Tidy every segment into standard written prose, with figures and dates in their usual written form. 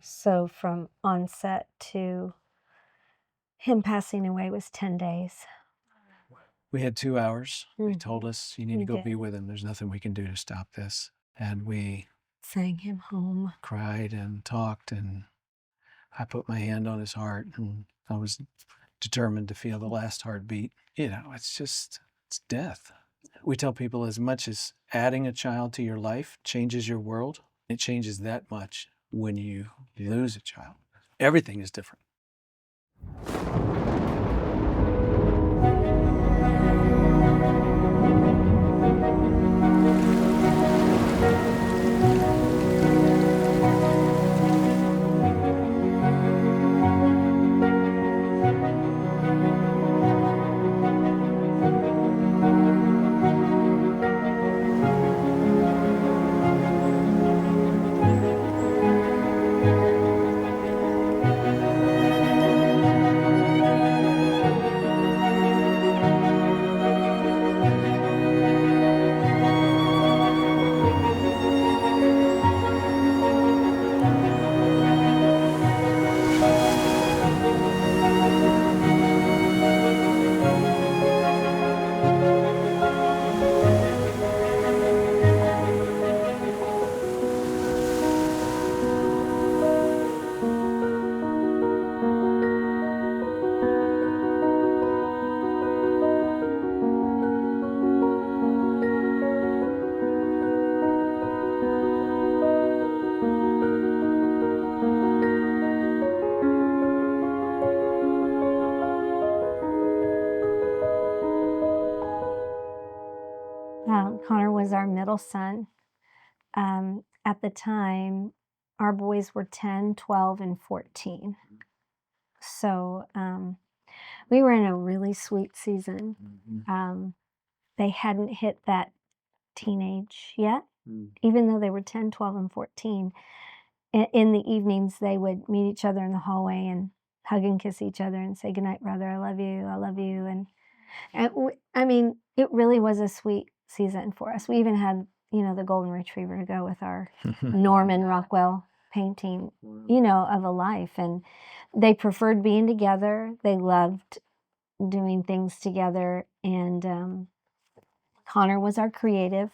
So from onset to him passing away was 10 days. We had 2 hours. They told us, you need to We go did. be with him. There's nothing we can do to stop this. And we Sang him home. cried and talked, and I put my hand on his heart, and I was determined to feel the last heartbeat. It's death. We tell people, as much as adding a child to your life changes your world, it changes that much when you lose a child. Everything is different. Connor was our middle son. At the time, our boys were 10, 12, and 14. So we were in a really sweet season. They hadn't hit that teenage yet, even though they were 10, 12, and 14. In the evenings, they would meet each other in the hallway and hug and kiss each other and say, "Good night, brother. I love you. I love you." I mean, it really was a sweet season for us. We even had, the golden retriever to go with our Norman Rockwell painting, of a life. And they preferred being together. They loved doing things together. And Connor was our creative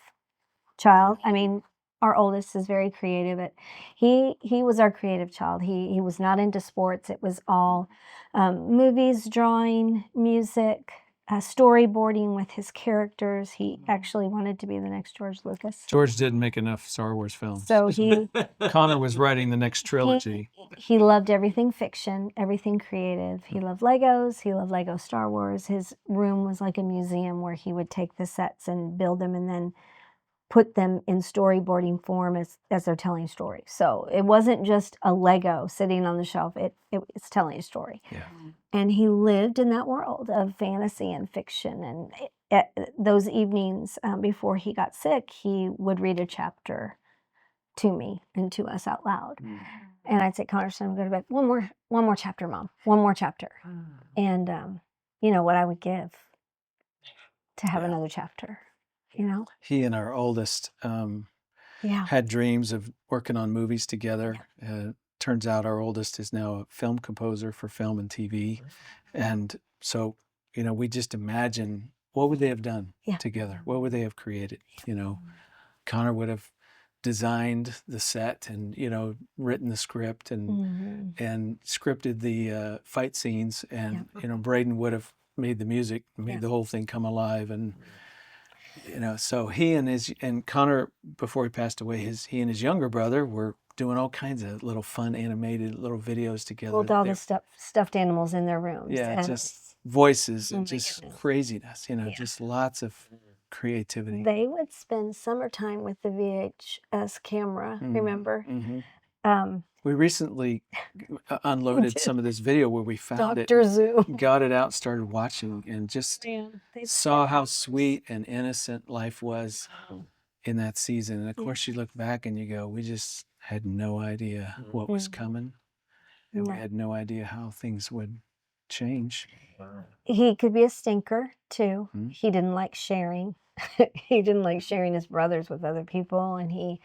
child. I mean, our oldest is very creative, but he was our creative child. He was not into sports. It was all movies, drawing, music, storyboarding with his characters. He actually wanted to be the next George Lucas. George didn't make enough Star Wars films. So Connor was writing the next trilogy. He loved everything fiction, everything creative. He loved Legos. He loved Lego Star Wars. His room was like a museum where he would take the sets and build them and then put them in storyboarding form as they're telling stories. So it wasn't just a Lego sitting on the shelf. It's telling a story. Yeah. And he lived in that world of fantasy and fiction. And those evenings before he got sick, he would read a chapter to me and to us out loud. And I'd say, "Connor, son, go to bed. One more chapter, Mom. One more chapter." And what I would give to have another chapter. He and our oldest had dreams of working on movies together. Turns out our oldest is now a film composer for film and TV. And so, we just imagine, what would they have done together? What would they have created? Connor would have designed the set and, written the script and scripted the fight scenes. And, Braden would have made the music, made the whole thing come alive. And so he and Connor, before he passed away, he and his younger brother were doing all kinds of little fun animated little videos together. Pulled all the stuffed animals in their rooms. Yeah, just voices and just craziness, just lots of creativity. They would spend summertime with the VHS camera, remember? We recently unloaded some of this video where we found Dr. it, Zoom. got it out, started watching, and just saw how sweet and innocent life was in that season. And of course, you look back and you go, we just had no idea what was coming. And we had no idea how things would change. He could be a stinker, too. He didn't like sharing. He didn't like sharing his brothers with other people. And he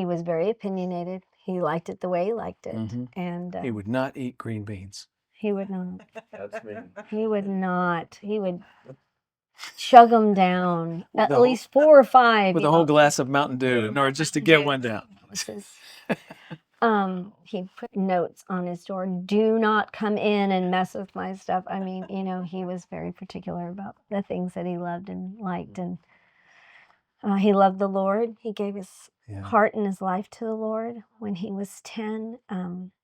was very opinionated. he liked it the way he liked it. And he would not eat green beans. He would not. That's me. He would not. He would chug them down, at whole- least 4 or 5. With a whole glass of Mountain Dew in order just to get one down. He put notes on his door, do not come in and mess with my stuff. I mean, you know, he was very particular about the things that he loved and liked. And he loved the Lord. He gave his heart and his life to the Lord when he was 10.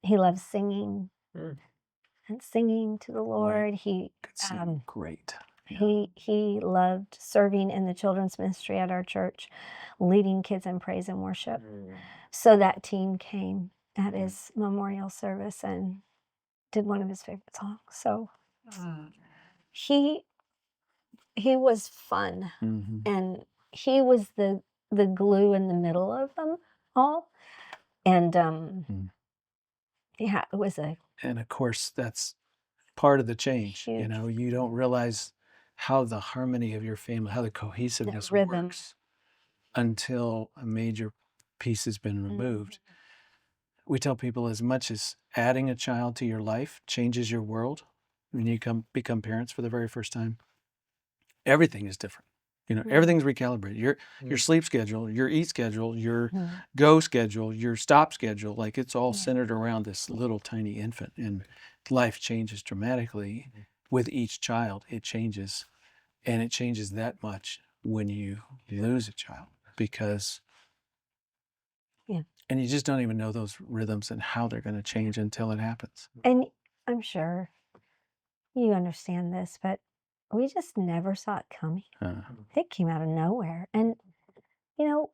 He loved singing and singing to the Lord. He great. He loved serving in the children's ministry at our church, leading kids in praise and worship. So that team came at his memorial service and did one of his favorite songs. So he was fun, and he was the glue in the middle of them all. And yeah, it was and of course that's part of the change. Huge. You know, you don't realize how the harmony of your family, how the cohesiveness works until a major piece has been removed. We tell people, as much as adding a child to your life changes your world when you become parents for the very first time, everything is different. You know, everything's recalibrated. Your sleep schedule, your eat schedule, your go schedule, your stop schedule, like it's all centered around this little tiny infant. And life changes dramatically with each child. It changes. And it changes that much when you lose a child, because and you just don't even know those rhythms and how they're going to change until it happens. And I'm sure you understand this, but we just never saw it coming. It came out of nowhere. And, you know,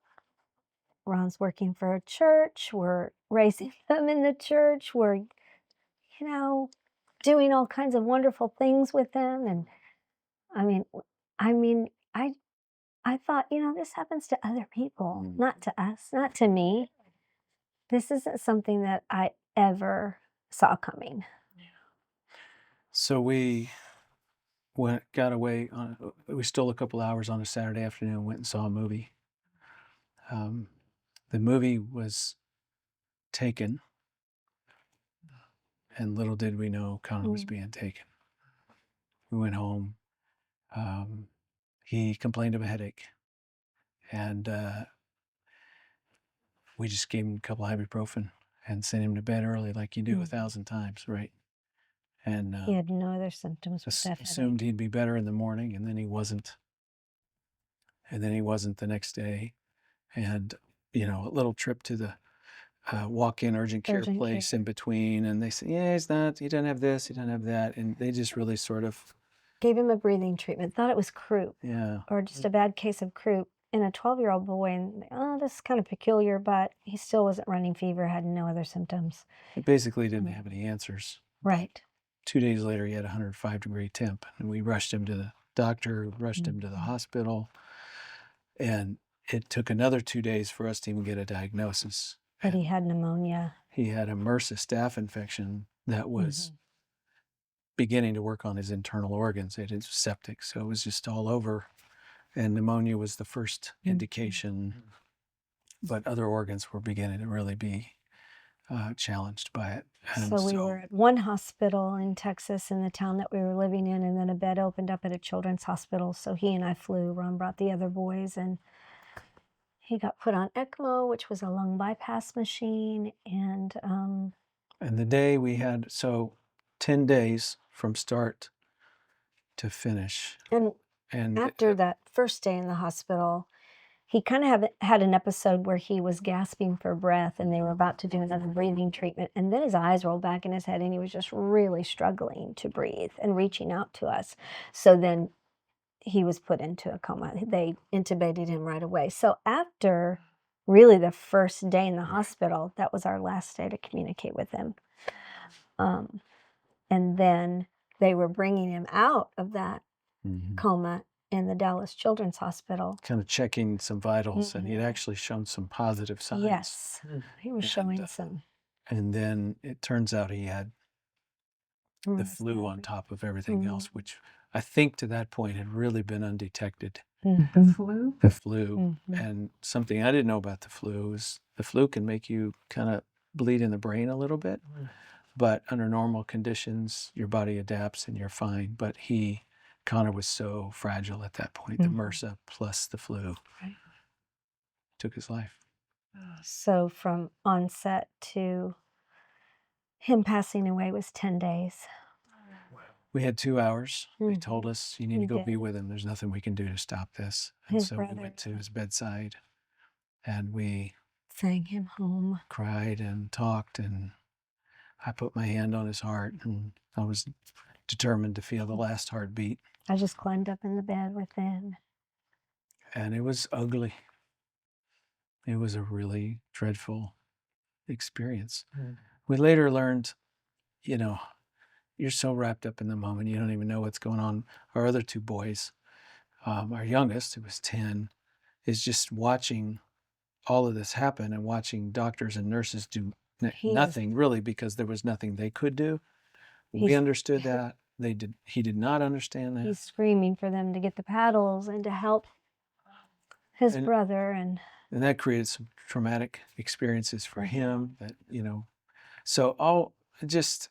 Ron's working for a church. We're raising them in the church. We're, you know, doing all kinds of wonderful things with them. And I thought, you know, this happens to other people, not to us, not to me. This isn't something that I ever saw coming. So we got away we stole a couple hours on a Saturday afternoon, went and saw a movie. The movie was taken, and little did we know Connor was being taken. We went home. He complained of a headache, and we just gave him a couple of ibuprofen and sent him to bed early, like you do 1,000 times, right? And he had no other symptoms. Assumed he'd be better in the morning, and then he wasn't. And then he wasn't the next day. And, you know, a little trip to the walk-in urgent care place in between. And they said, yeah, he doesn't have this, he doesn't have that. And they just really sort of gave him a breathing treatment, thought it was croup. Or just a bad case of croup in a 12-year-old boy. And, this is kind of peculiar, but he still wasn't running fever, had no other symptoms. He basically didn't have any answers. Right. 2 days later, he had a 105-degree temp. And we rushed him to the doctor, rushed him to the hospital. And it took another 2 days for us to even get a diagnosis. But he had pneumonia. He had a MRSA staph infection that was beginning to work on his internal organs. It was septic, so it was just all over. And pneumonia was the first indication, but other organs were beginning to really be challenged by it. And so we were at one hospital in Texas in the town that we were living in, and then a bed opened up at a children's hospital. So he and I flew. Ron brought the other boys, and he got put on ECMO, which was a lung bypass machine. And the day we had, 10 days from start to finish. And after that first day in the hospital, he kind of had an episode where he was gasping for breath, and they were about to do another breathing treatment. And then his eyes rolled back in his head, and he was just really struggling to breathe and reaching out to us. So then he was put into a coma. They intubated him right away. So after really the first day in the hospital, that was our last day to communicate with him. And then they were bringing him out of that coma in the Dallas Children's Hospital. Kind of checking some vitals, and he'd actually shown some positive signs. Yes, he was showing some. And then it turns out he had the flu on top of everything else, which I think to that point had really been undetected. The flu? The flu. And something I didn't know about the flu is the flu can make you kind of bleed in the brain a little bit, but under normal conditions, your body adapts and you're fine. But Connor was so fragile at that point, the MRSA plus the flu took his life. So from onset to him passing away was 10 days. We had 2 hours. They told us, you need to go be with him. There's nothing we can do to stop this. And so we went to his bedside and we sang him home, cried and talked, and I put my hand on his heart, and I was determined to feel the last heartbeat. I just climbed up in the bed with him. And it was ugly. It was a really dreadful experience. We later learned, you're so wrapped up in the moment, you don't even know what's going on. Our other 2 boys, our youngest, who was 10, is just watching all of this happen and watching doctors and nurses do nothing really, because there was nothing they could do. We understood that. He did not understand that. He's screaming for them to get the paddles and to help his brother. And that created some traumatic experiences for him that, so all just,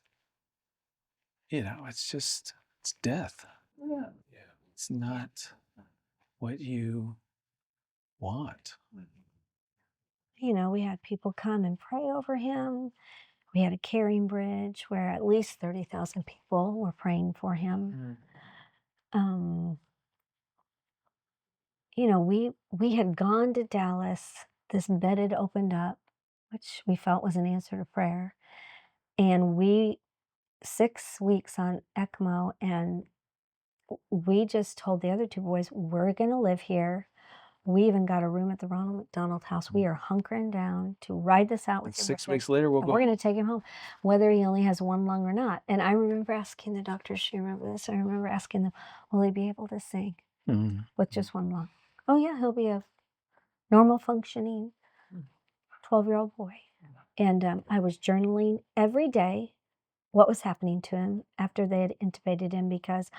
it's death. Yeah. It's not what you want. We had people come and pray over him. We had a caring bridge where at least 30,000 people were praying for him. We had gone to Dallas. This bed had opened up, which we felt was an answer to prayer. And 6 weeks on ECMO, and we just told the other 2 boys, we're going to live here. We even got a room at the Ronald McDonald House. We are hunkering down to ride this out with him. 6 weeks later, we're going to take him home, whether he only has 1 lung or not. And I remember asking the doctors, you remember this? I remember asking them, will he be able to sing with just 1 lung? Oh yeah, he'll be a normal functioning 12-year-old boy. And I was journaling every day what was happening to him after they had intubated him, because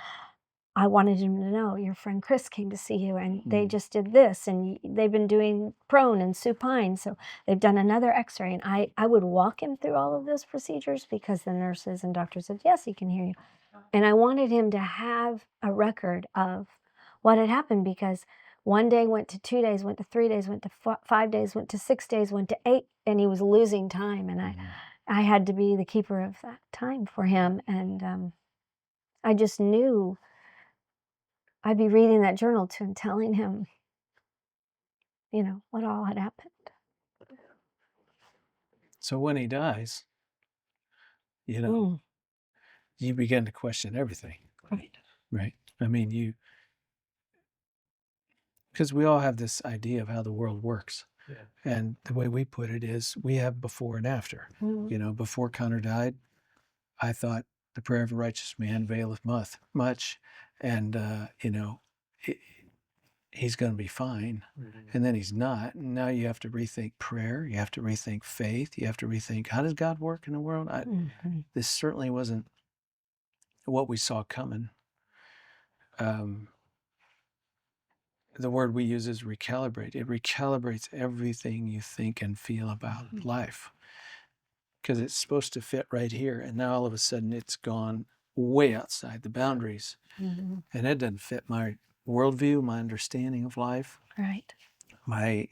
I wanted him to know, your friend Chris came to see you and they just did this, and they've been doing prone and supine, so they've done another x-ray. And I would walk him through all of those procedures because the nurses and doctors said, yes, he can hear you. And I wanted him to have a record of what had happened, because 1 day went to 2 days, went to 3 days, went to 5 days, went to 6 days, went to 8, and he was losing time. And I had to be the keeper of that time for him. And I just knew I'd be reading that journal to him, telling him, what all had happened. So when he dies, you begin to question everything. Right. I mean, because we all have this idea of how the world works. Yeah. And the way we put it is we have before and after. Before Connor died, I thought the prayer of a righteous man availeth much. And, he's going to be fine. And then he's not. And now you have to rethink prayer. You have to rethink faith. You have to rethink, how does God work in the world? This certainly wasn't what we saw coming. The word we use is recalibrate. It recalibrates everything you think and feel about life, because it's supposed to fit right here. And now all of a sudden it's gone way outside the boundaries. And it doesn't fit my worldview, my understanding of life. Right. My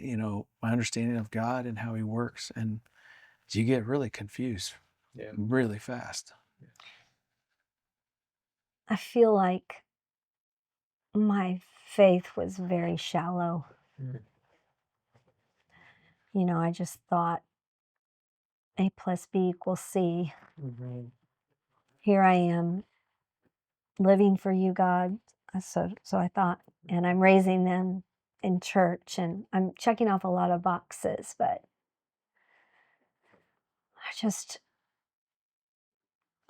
understanding of God and how he works. And you get really confused really fast. I feel like my faith was very shallow. I just thought A plus B equals C. Here I am living for you, God. So I thought, and I'm raising them in church, and I'm checking off a lot of boxes, but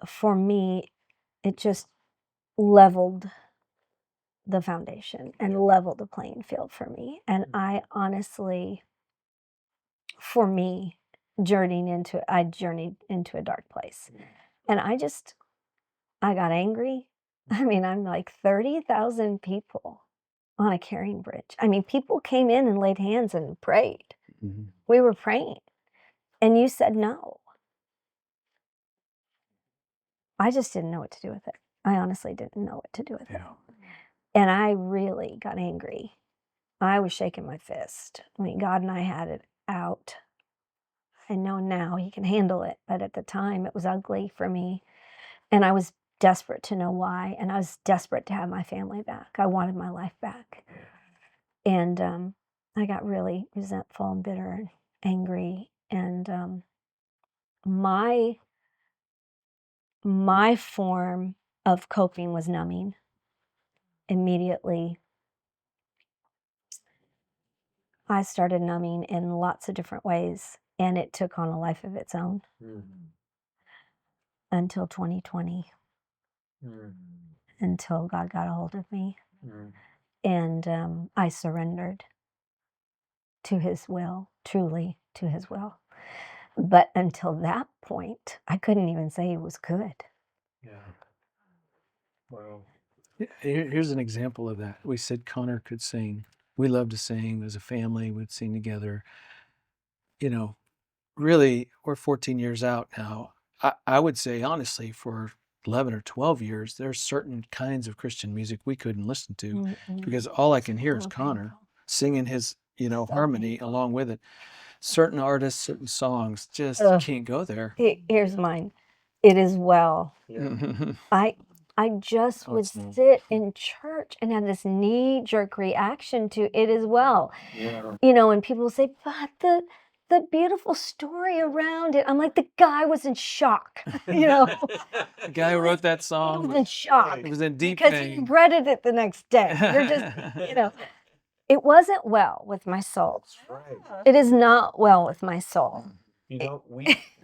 for me, it just leveled the foundation and leveled the playing field for me. And I honestly, for me, journeyed into a dark place. And I got angry. I mean, I'm like 30,000 people on a caring bridge. I mean, people came in and laid hands and prayed. We were praying. And you said no. I just didn't know what to do with it. I honestly didn't know what to do with it. And I really got angry. I was shaking my fist. I mean, God and I had it out. I know now he can handle it, but at the time it was ugly for me. And I was desperate to know why. And I was desperate to have my family back. I wanted my life back. And I got really resentful and bitter and angry. And my form of coping was numbing. Immediately, I started numbing in lots of different ways, and it took on a life of its own until 2020, until God got a hold of me. And I surrendered to his will, truly to his will. But until that point, I couldn't even say it was good. Yeah. Wow. Here's an example of that. We said Connor could sing. We love to sing. As a family, we'd sing together. You know, really, we're 14 years out now. I would say, honestly, for 11 or 12 years, there's certain kinds of Christian music we couldn't listen to because all I can hear is Connor singing his, harmony along with it. Certain artists, certain songs just can't go there. Here's mine. It Is Well. I just would sit in church and have this knee-jerk reaction to It Is Well. Yeah. And people say, but the beautiful story around it. I'm like, the guy was in shock. The guy who wrote that song was in shock. He was in deep because pain. he regretted it the next day. You're just, it wasn't well with my soul. That's right. It is not well with my soul.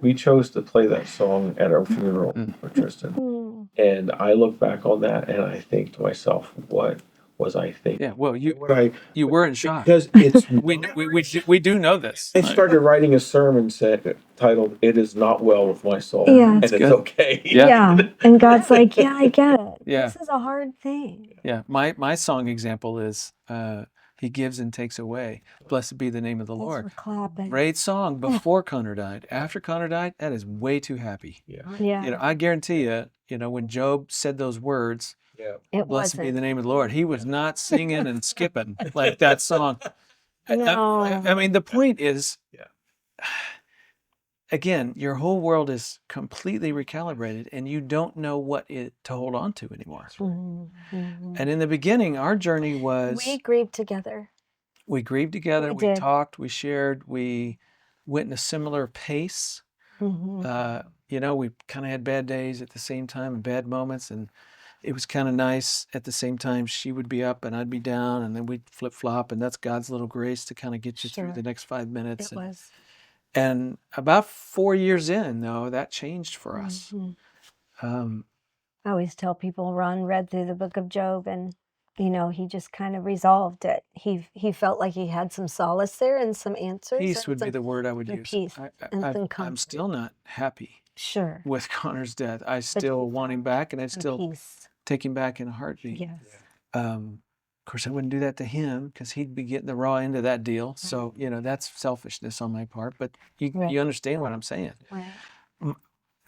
We chose to play that song at our funeral for Tristan. And I look back on that and I think to myself, what was I thinking? Yeah, well, you were in shock. Because it's we do know this. I started writing a sermon titled "It Is Not Well with My Soul," and it's okay. Yeah, and God's like, yeah, I get it. Yeah. This is a hard thing. Yeah, my song example is He Gives and Takes Away. Blessed be the name of the Lord. Great song before Connor died. After Connor died, that is way too happy. Yeah. I guarantee you, when Job said those words, blessed be the name of the Lord, he was not singing and skipping like that song. No. I mean, the point is, again, your whole world is completely recalibrated and you don't know what to hold on to anymore. Mm-hmm. And in the beginning, our journey was... We grieved together. We talked, we shared, we went in a similar pace. Mm-hmm. We kind of had bad days at the same time and bad moments, and it was kind of nice. At the same time, she would be up and I'd be down, and then we'd flip-flop, and that's God's little grace to kind of get you through the next 5 minutes. It was. And about 4 years in, though, that changed for us. I always tell people Ron read through the book of Job, and he just kind of resolved it. He felt like he had some solace there and some answers. Peace would be the word I would use. Peace I'm still not happy. Sure. With Connor's death. I still want him back, and I still take him back in a heartbeat. Yes. Of course, I wouldn't do that to him because he'd be getting the raw end of that deal. So, that's selfishness on my part. But you understand what I'm saying. Right.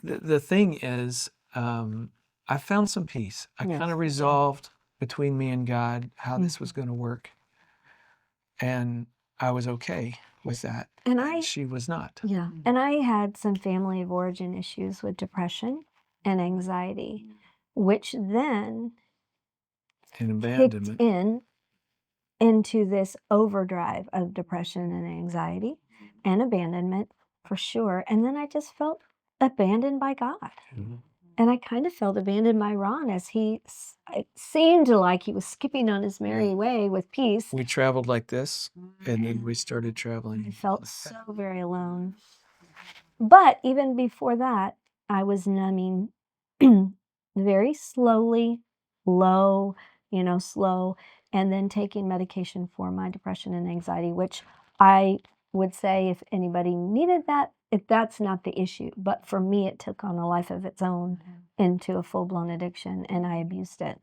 The thing is, I found some peace. I kind of resolved between me and God how this was going to work. And I was okay with that. And she was not. Yeah. And I had some family of origin issues with depression and anxiety, which then kicked into this overdrive of depression and anxiety and abandonment for sure. And then I just felt abandoned by God. Mm-hmm. And I kind of felt abandoned by Ron as it seemed like he was skipping on his merry way with peace. We traveled like this, and then we started traveling. I felt so very alone. But even before that, I was numbing very slowly, slow, and then taking medication for my depression and anxiety, which I would say if anybody needed that, that's not the issue. But for me, it took on a life of its own into a full-blown addiction, and I abused it.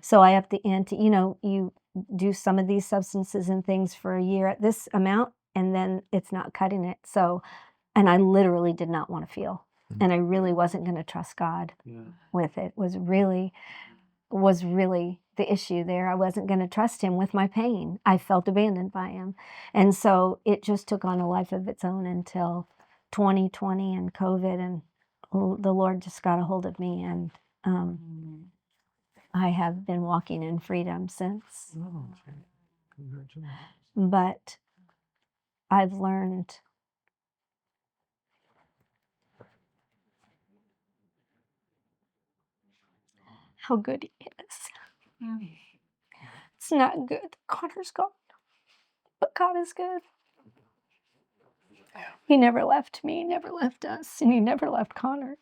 So I have you do some of these substances and things for a year at this amount, and then it's not cutting it. So And I literally did not want to feel. And I really wasn't going to trust God with it. Was really the issue there. I wasn't going to trust him with my pain. I felt abandoned by him. And so it just took on a life of its own until 2020 and COVID, and the Lord just got a hold of me, and I have been walking in freedom since. But I've learned how good he is. It's not good. Connor's gone, but God is good. He never left me, never left us, and he never left Connor.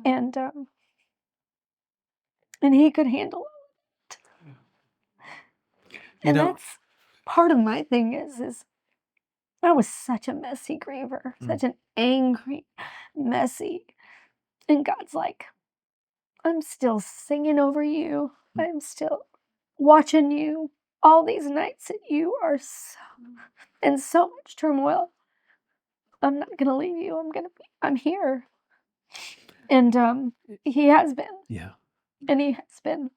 And he could handle it. And that's part of my thing is I was such a messy griever, such an angry, messy. And God's like, I'm still singing over you. I'm still watching you all these nights that you are in so much turmoil. I'm not going to leave you. I'm here. And he has been. Yeah. And he has been.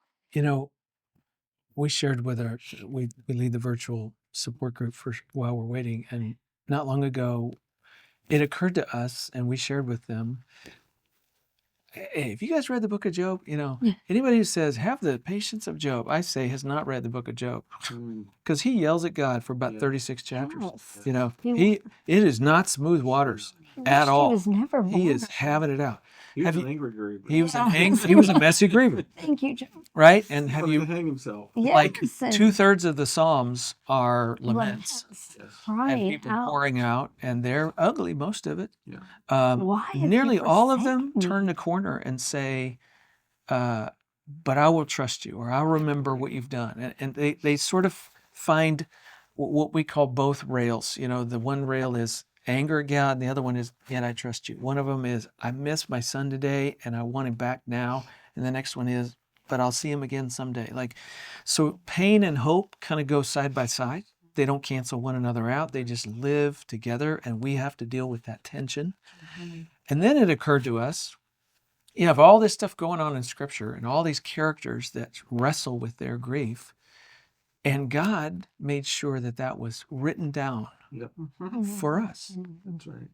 We shared with we lead the virtual support group for while we're waiting. And not long ago, it occurred to us, and we shared with them, hey, have you guys read the book of Job? Anybody who says, have the patience of Job, I say, has not read the book of Job. Because he yells at God for about 36 chapters. Yes. It is not smooth waters at all. He was never He is having it out. He was an angry griever. He was he was a messy griever. Thank you, Joe. Right? And have you hang himself? Yes, like 2/3 of the Psalms are laments. Right. And people pouring out, and they're ugly, most of it. Yeah. Why have nearly you all of them forsaken me? turn the corner and say, but I will trust you, or I'll remember what you've done. And they sort of find what we call both rails. The one rail is anger at God, and the other one is, yet I trust you. One of them is, I miss my son today, and I want him back now. And the next one is, but I'll see him again someday. So pain and hope kind of go side by side. They don't cancel one another out. They just live together, and we have to deal with that tension. And then it occurred to us, you have all this stuff going on in Scripture and all these characters that wrestle with their grief, and God made sure that was written down for us. That's right.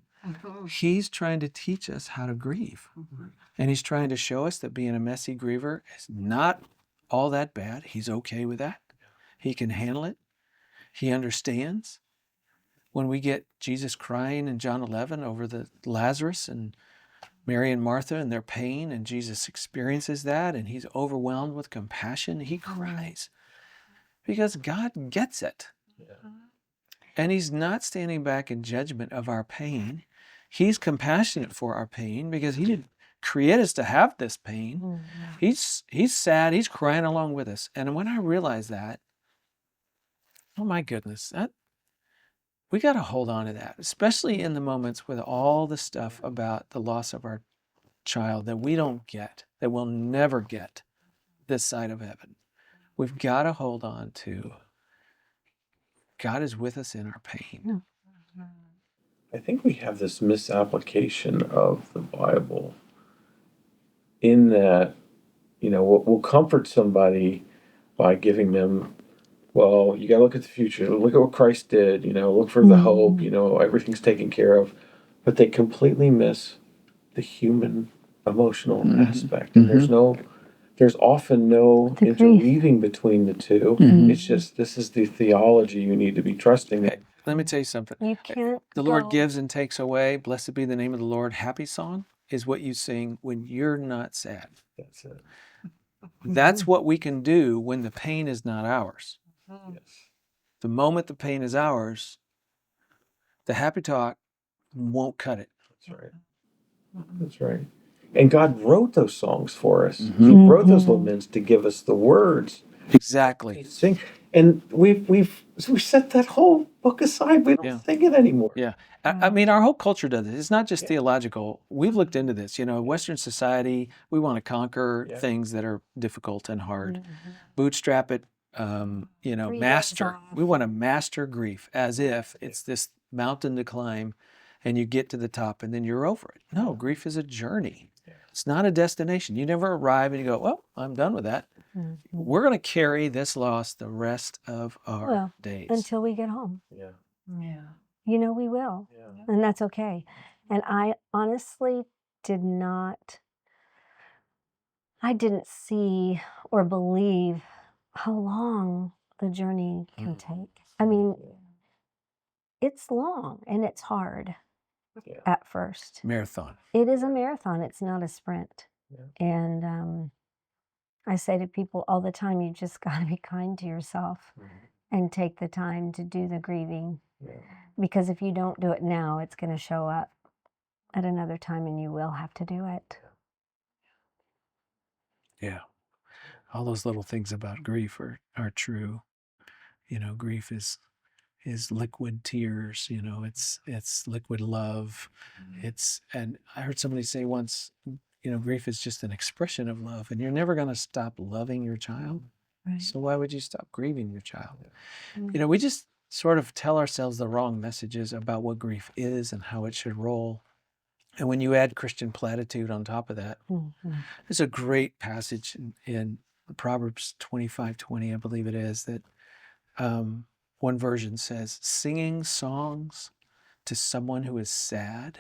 He's trying to teach us how to grieve. And he's trying to show us that being a messy griever is not all that bad. He's okay with that. He can handle it. He understands. When we get Jesus crying in John 11 over the Lazarus and Mary and Martha and their pain, and Jesus experiences that, and he's overwhelmed with compassion, he cries because God gets it. Yeah. And he's not standing back in judgment of our pain. He's compassionate for our pain because he didn't create us to have this pain. He's sad. He's crying along with us. And when I realized that, oh my goodness, we got to hold on to that, especially in the moments with all the stuff about the loss of our child that we don't get, that we'll never get this side of heaven. We've got to hold on to God is with us in our pain. I think we have this misapplication of the Bible in that, we'll comfort somebody by giving them, well, you got to look at the future. Look at what Christ did, look for the hope, everything's taken care of. But they completely miss the human emotional aspect. And there's often no interweaving between the two. It's just, this is the theology you need to be trusting. Hey, let me tell you something. You can't The Lord gives and takes away. Blessed be the name of the Lord. Happy song is what you sing when you're not sad. That's it. That's what we can do when the pain is not ours. Yes. The moment the pain is ours, the happy talk won't cut it. That's right. That's right. And God wrote those songs for us. He wrote those laments to give us the words. Exactly. Sing. And we set that whole book aside. We don't sing it anymore. Yeah. I mean, our whole culture does this. It's not just theological. We've looked into this. Western society, we want to conquer things that are difficult and hard. Bootstrap it, master. We want to master grief as if it's this mountain to climb and you get to the top and then you're over it. No, grief is a journey. It's not a destination. You never arrive and you go, well, I'm done with that. We're going to carry this loss the rest of our days. Until we get home. Yeah. Yeah. We will. Yeah. And that's okay. And I honestly I didn't see or believe how long the journey can take. I mean, it's long and it's hard at first. Marathon. It is a marathon. It's not a sprint. Yeah. And I say to people all the time, you just got to be kind to yourself and take the time to do the grieving. Yeah. Because if you don't do it now, it's going to show up at another time and you will have to do it. Yeah. All those little things about grief are true. Grief is liquid tears, it's liquid love. And I heard somebody say once, grief is just an expression of love, and you're never going to stop loving your child. Right. So why would you stop grieving your child? We just sort of tell ourselves the wrong messages about what grief is and how it should roll. And when you add Christian platitude on top of that, there's a great passage in Proverbs 25:20, I believe it is, that one version says, singing songs to someone who is sad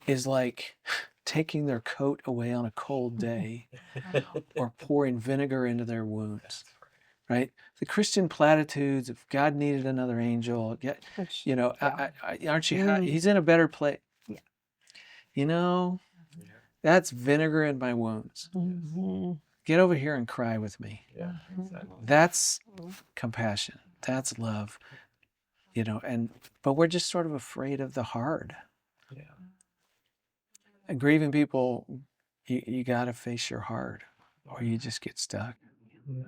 is like taking their coat away on a cold day or pouring vinegar into their wounds. Right? The Christian platitudes of God needed another angel, aren't you? He's in a better place. That's vinegar in my wounds. Get over here and cry with me. Yeah, exactly. That's compassion. That's love. But we're just sort of afraid of the hard. Yeah. And grieving people, you got to face your hard, or you just get stuck. Yeah.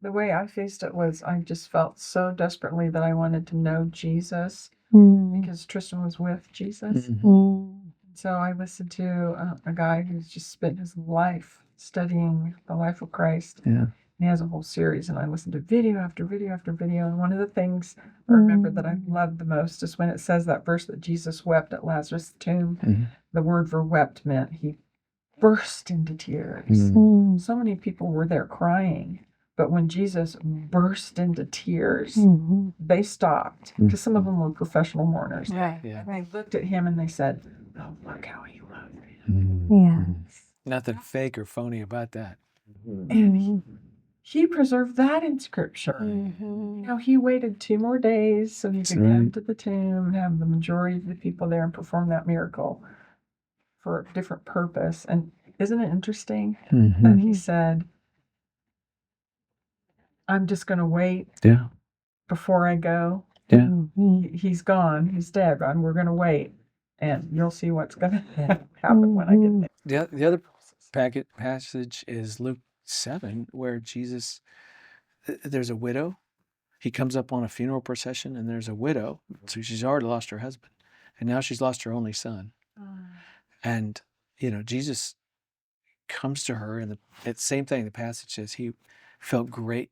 The way I faced it was I just felt so desperately that I wanted to know Jesus because Tristan was with Jesus. So I listened to a guy who's just spent his life studying the life of Christ. Yeah. And he has a whole series, and I listened to video after video after video. And one of the things I remember that I loved the most is when it says that verse that Jesus wept at Lazarus' tomb. The word for wept meant he burst into tears. So many people were there crying. But when Jesus burst into tears, they stopped, because some of them were professional mourners. Right. Yeah. And they looked at him and they said, oh, look how he loved me. Yes. Nothing fake or phony about that. And he preserved that in Scripture. He waited 2 more days so he could come to the tomb and have the majority of the people there and perform that miracle for a different purpose. And isn't it interesting that he said, I'm just going to wait before I go. Yeah. He's gone. He's dead. And we're going to wait. And you'll see what's going to happen when I get there. The other passage is Luke 7, where Jesus, there's a widow. He comes up on a funeral procession, and there's a widow. So she's already lost her husband. And now she's lost her only son. And, Jesus comes to her, and it's the same thing. The passage says he felt great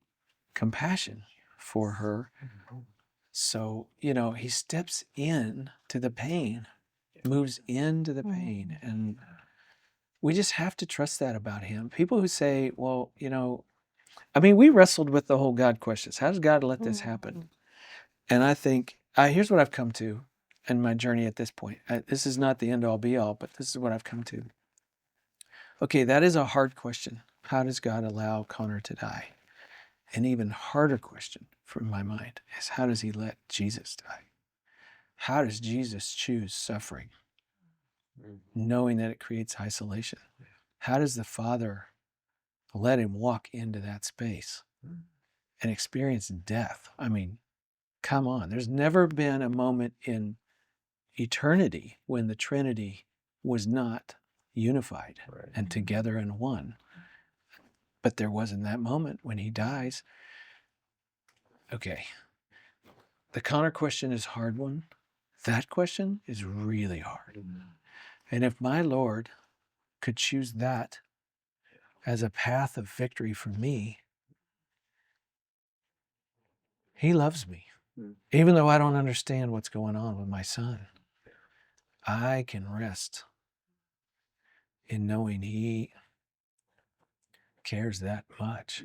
compassion for her. So, he steps in to the pain, moves into the pain. And we just have to trust that about him. People who say, well, we wrestled with the whole God questions. How does God let this happen? And I think, here's what I've come to in my journey at this point. This is not the end all be all, but this is what I've come to. Okay, that is a hard question. How does God allow Connor to die? An even harder question from my mind is, how does he let Jesus die? How does Jesus choose suffering, knowing that it creates isolation? How does the Father let him walk into that space and experience death? Come on. There's never been a moment in eternity when the Trinity was not unified and together in one. But there was in that moment when he dies. Okay. The Connor question is a hard one. That question is really hard. And if my Lord could choose that as a path of victory for me, he loves me. Even though I don't understand what's going on with my son. I can rest in knowing he cares that much.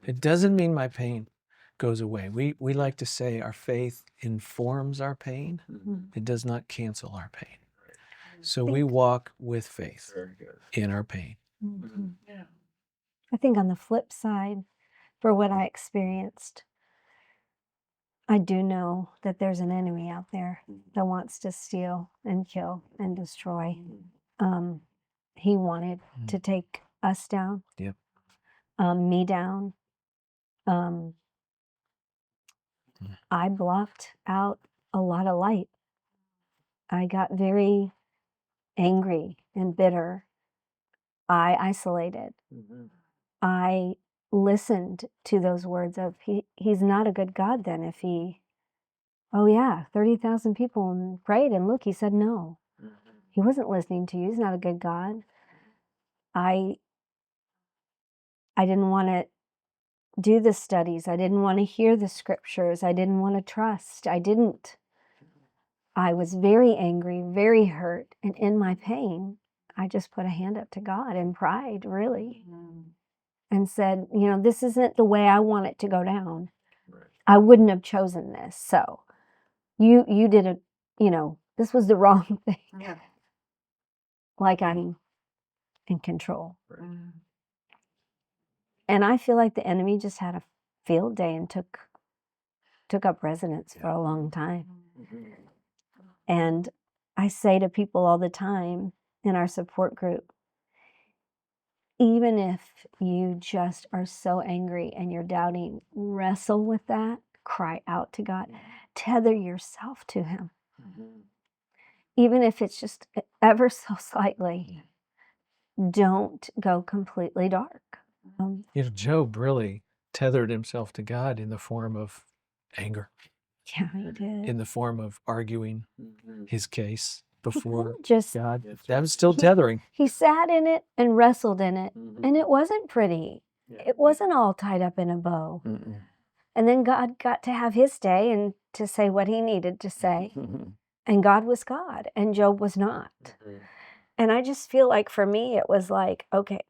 It doesn't mean my pain goes away. We like to say our faith informs our pain. It does not cancel our pain. So we walk with faith in our pain. Yeah. I think on the flip side, for what I experienced, I do know that there's an enemy out there that wants to steal and kill and destroy. He wanted to take us down, Yep. Me down. I blocked out a lot of light. I got very angry and bitter. I isolated. I listened to those words of, he's not a good God then if he, oh yeah, 30,000 people prayed and look, he said no. He wasn't listening to you. He's not a good God. I didn't want to do the studies. I didn't want to hear the scriptures. I didn't want to trust. I didn't. I was very angry, very hurt. And in my pain, I just put a hand up to God in pride, really, and said, you know, this isn't the way I want it to go down. I wouldn't have chosen this. So you did a, you know, this was the wrong thing. Yeah. Like I'm in control. And I feel like the enemy just had a field day and took up residence for a long time. And I say to people all the time in our support group, even if you just are so angry and you're doubting, wrestle with that, cry out to God, tether yourself to him. Even if it's just ever so slightly, don't go completely dark. You know, Job really tethered himself to God in the form of anger. Yeah, he did. In the form of arguing his case before just God. That was still tethering. He sat in it and wrestled in it, and it wasn't pretty. It wasn't all tied up in a bow. And then God got to have his day and to say what he needed to say. And God was God, and Job was not. And I just feel like for me, it was like, okay,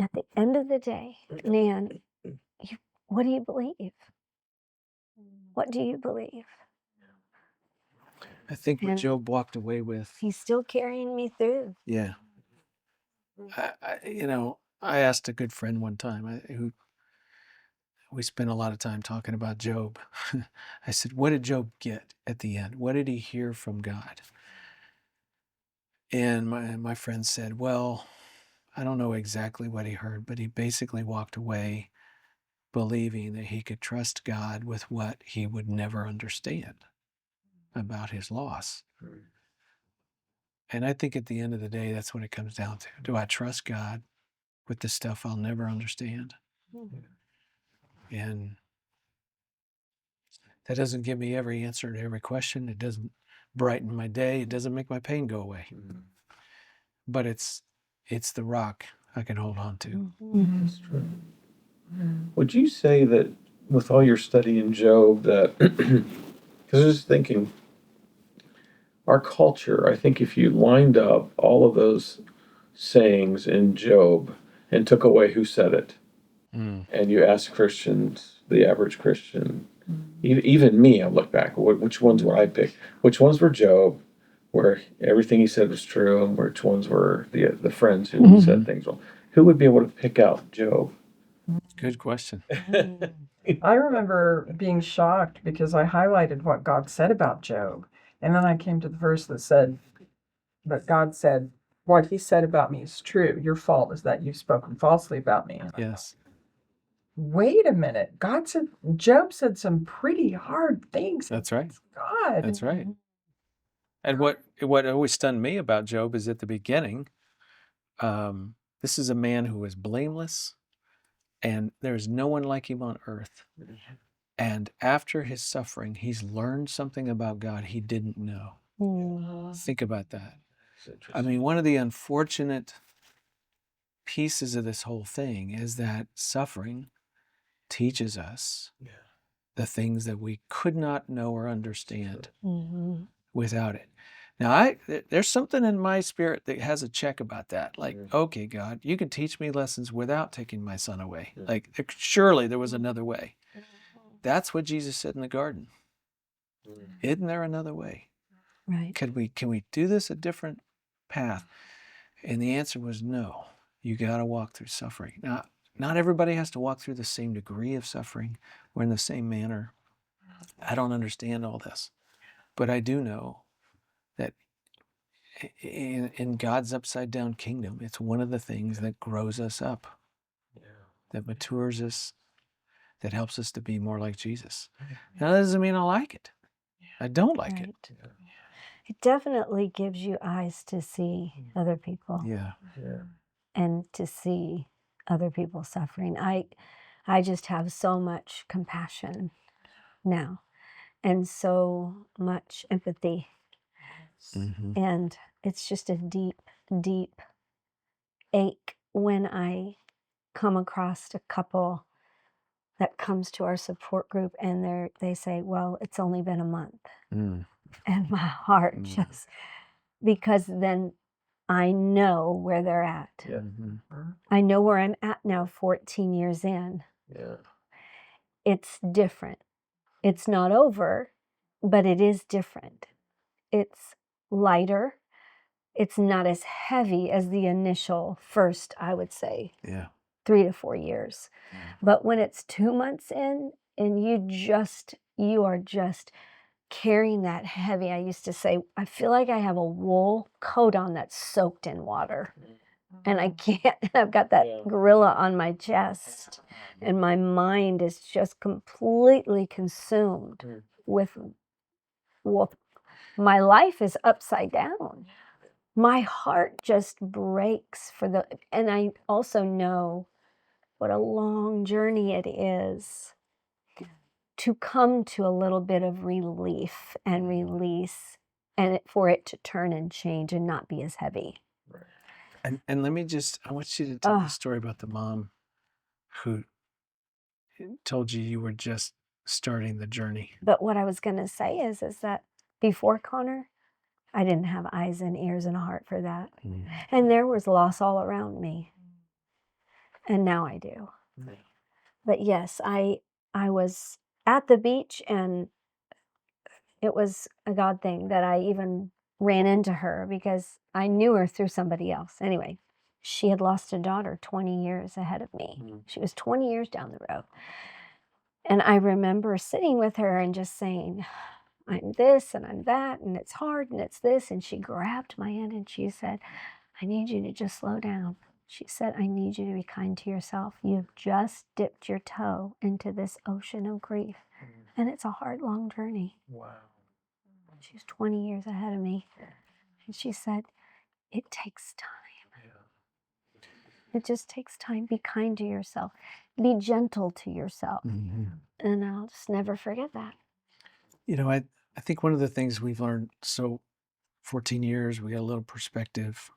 at the end of the day, Nan, what do you believe? What do you believe? I think what Job walked away with. He's still carrying me through. Yeah. I asked a good friend one time who we spent a lot of time talking about Job. I said, what did Job get at the end? What did he hear from God? And my friend said, well, I don't know exactly what he heard, but he basically walked away believing that he could trust God with what he would never understand about his loss. And I think at the end of the day, that's what it comes down to. Do I trust God with the stuff I'll never understand? And that doesn't give me every answer to every question. It doesn't brighten my day. It doesn't make my pain go away. But it's the rock I can hold on to. That's true. Would you say that with all your study in Job that, because I was just thinking, our culture, I think if you lined up all of those sayings in Job and took away who said it, and you asked Christians, the average Christian, even me, I look back, which ones would I pick? Which ones were Job, where everything he said was true, and which ones were the friends who said things wrong? Who would be able to pick out Job? Good question. I remember being shocked because I highlighted what God said about Job. And then I came to the verse that said that God said, what he said about me is true. Your fault is that you've spoken falsely about me. Yes. Wait a minute. Job said some pretty hard things. That's right. God. That's right. And what always stunned me about Job is at the beginning, this is a man who is blameless, and there's no one like him on earth. And after his suffering, he's learned something about God he didn't know. Think about that. I mean, one of the unfortunate pieces of this whole thing is that suffering teaches us the things that we could not know or understand without it. Now, there's something in my spirit that has a check about that. Like, okay, God, you can teach me lessons without taking my son away. Like, surely there was another way. That's what Jesus said in the garden. Isn't there another way? Right. Can we do this a different path? And the answer was no. You got to walk through suffering. Now, not everybody has to walk through the same degree of suffering or in the same manner. I don't understand all this, but I do know that in God's upside down kingdom, it's one of the things that grows us up, that matures us, that helps us to be more like Jesus. Now, that doesn't mean I like it. I don't like it. It definitely gives you eyes to see other people. Yeah. And to see other people suffering. I just have so much compassion now and so much empathy. And it's just a deep, deep ache when I come across a couple that comes to our support group and they say, well, it's only been a month. And my heart just, because then I know where they're at. I know where I'm at now, 14 years in. It's different. It's not over, but it is different. It's lighter. It's not as heavy as the initial first, I would say, 3 to 4 years. But when it's 2 months in and you are just carrying that heavy, I used to say, I feel like I have a wool coat on that's soaked in water. And I can't, I've got that gorilla on my chest. And my mind is just completely consumed with my life is upside down. My heart just breaks and I also know what a long journey it is to come to a little bit of relief and release and for it to turn and change and not be as heavy. And let me I want you to tell the story about the mom who told you were just starting the journey. But what I was going to say is that before Connor, I didn't have eyes and ears and a heart for that. And there was loss all around me. And now I do. But yes, I was at the beach and it was a God thing that I even ran into her because I knew her through somebody else. Anyway, she had lost a daughter 20 years ahead of me. She was 20 years down the road. And I remember sitting with her and just saying, I'm this and I'm that, and it's hard and it's this. And she grabbed my hand and she said, I need you to just slow down. She said, I need you to be kind to yourself. You've just dipped your toe into this ocean of grief. And it's a hard, long journey. Wow. She's 20 years ahead of me. And she said, it takes time. It just takes time. Be kind to yourself. Be gentle to yourself. And I'll just never forget that. You know, I think one of the things we've learned, 14 years, we got a little perspective.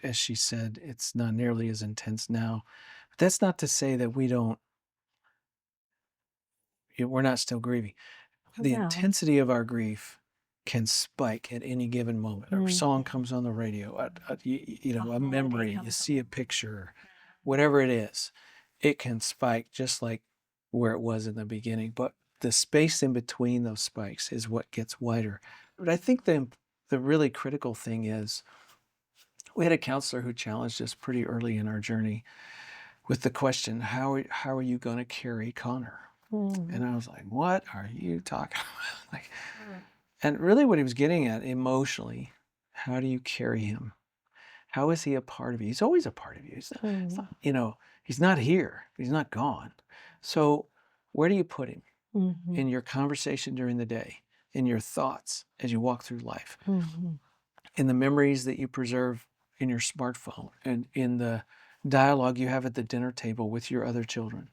As she said, it's not nearly as intense now. But that's not to say that we're not still grieving. The intensity of our grief can spike at any given moment. A song comes on the radio, a memory, you see a picture, whatever it is, it can spike just like where it was in the beginning. But the space in between those spikes is what gets wider. But I think the really critical thing is, we had a counselor who challenged us pretty early in our journey with the question, how are you going to carry Connor? And I was like, what are you talking about? And really what he was getting at emotionally, how do you carry him? How is he a part of you? He's always a part of you. He's not, he's not here. He's not gone. So where do you put him? In your conversation during the day, in your thoughts as you walk through life, in the memories that you preserve in your smartphone, and in the dialogue you have at the dinner table with your other children.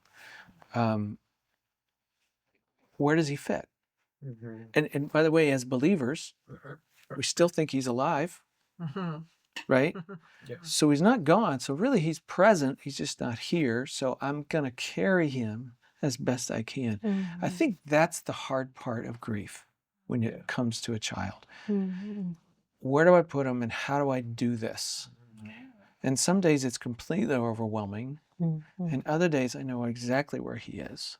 Where does he fit? And by the way, as believers, we still think he's alive, right? So he's not gone. So really he's present. He's just not here. So I'm going to carry him as best I can. I think that's the hard part of grief. when it comes to a child. Mm-hmm. Where do I put them and how do I do this? And some days it's completely overwhelming. Mm-hmm. And other days I know exactly where he is.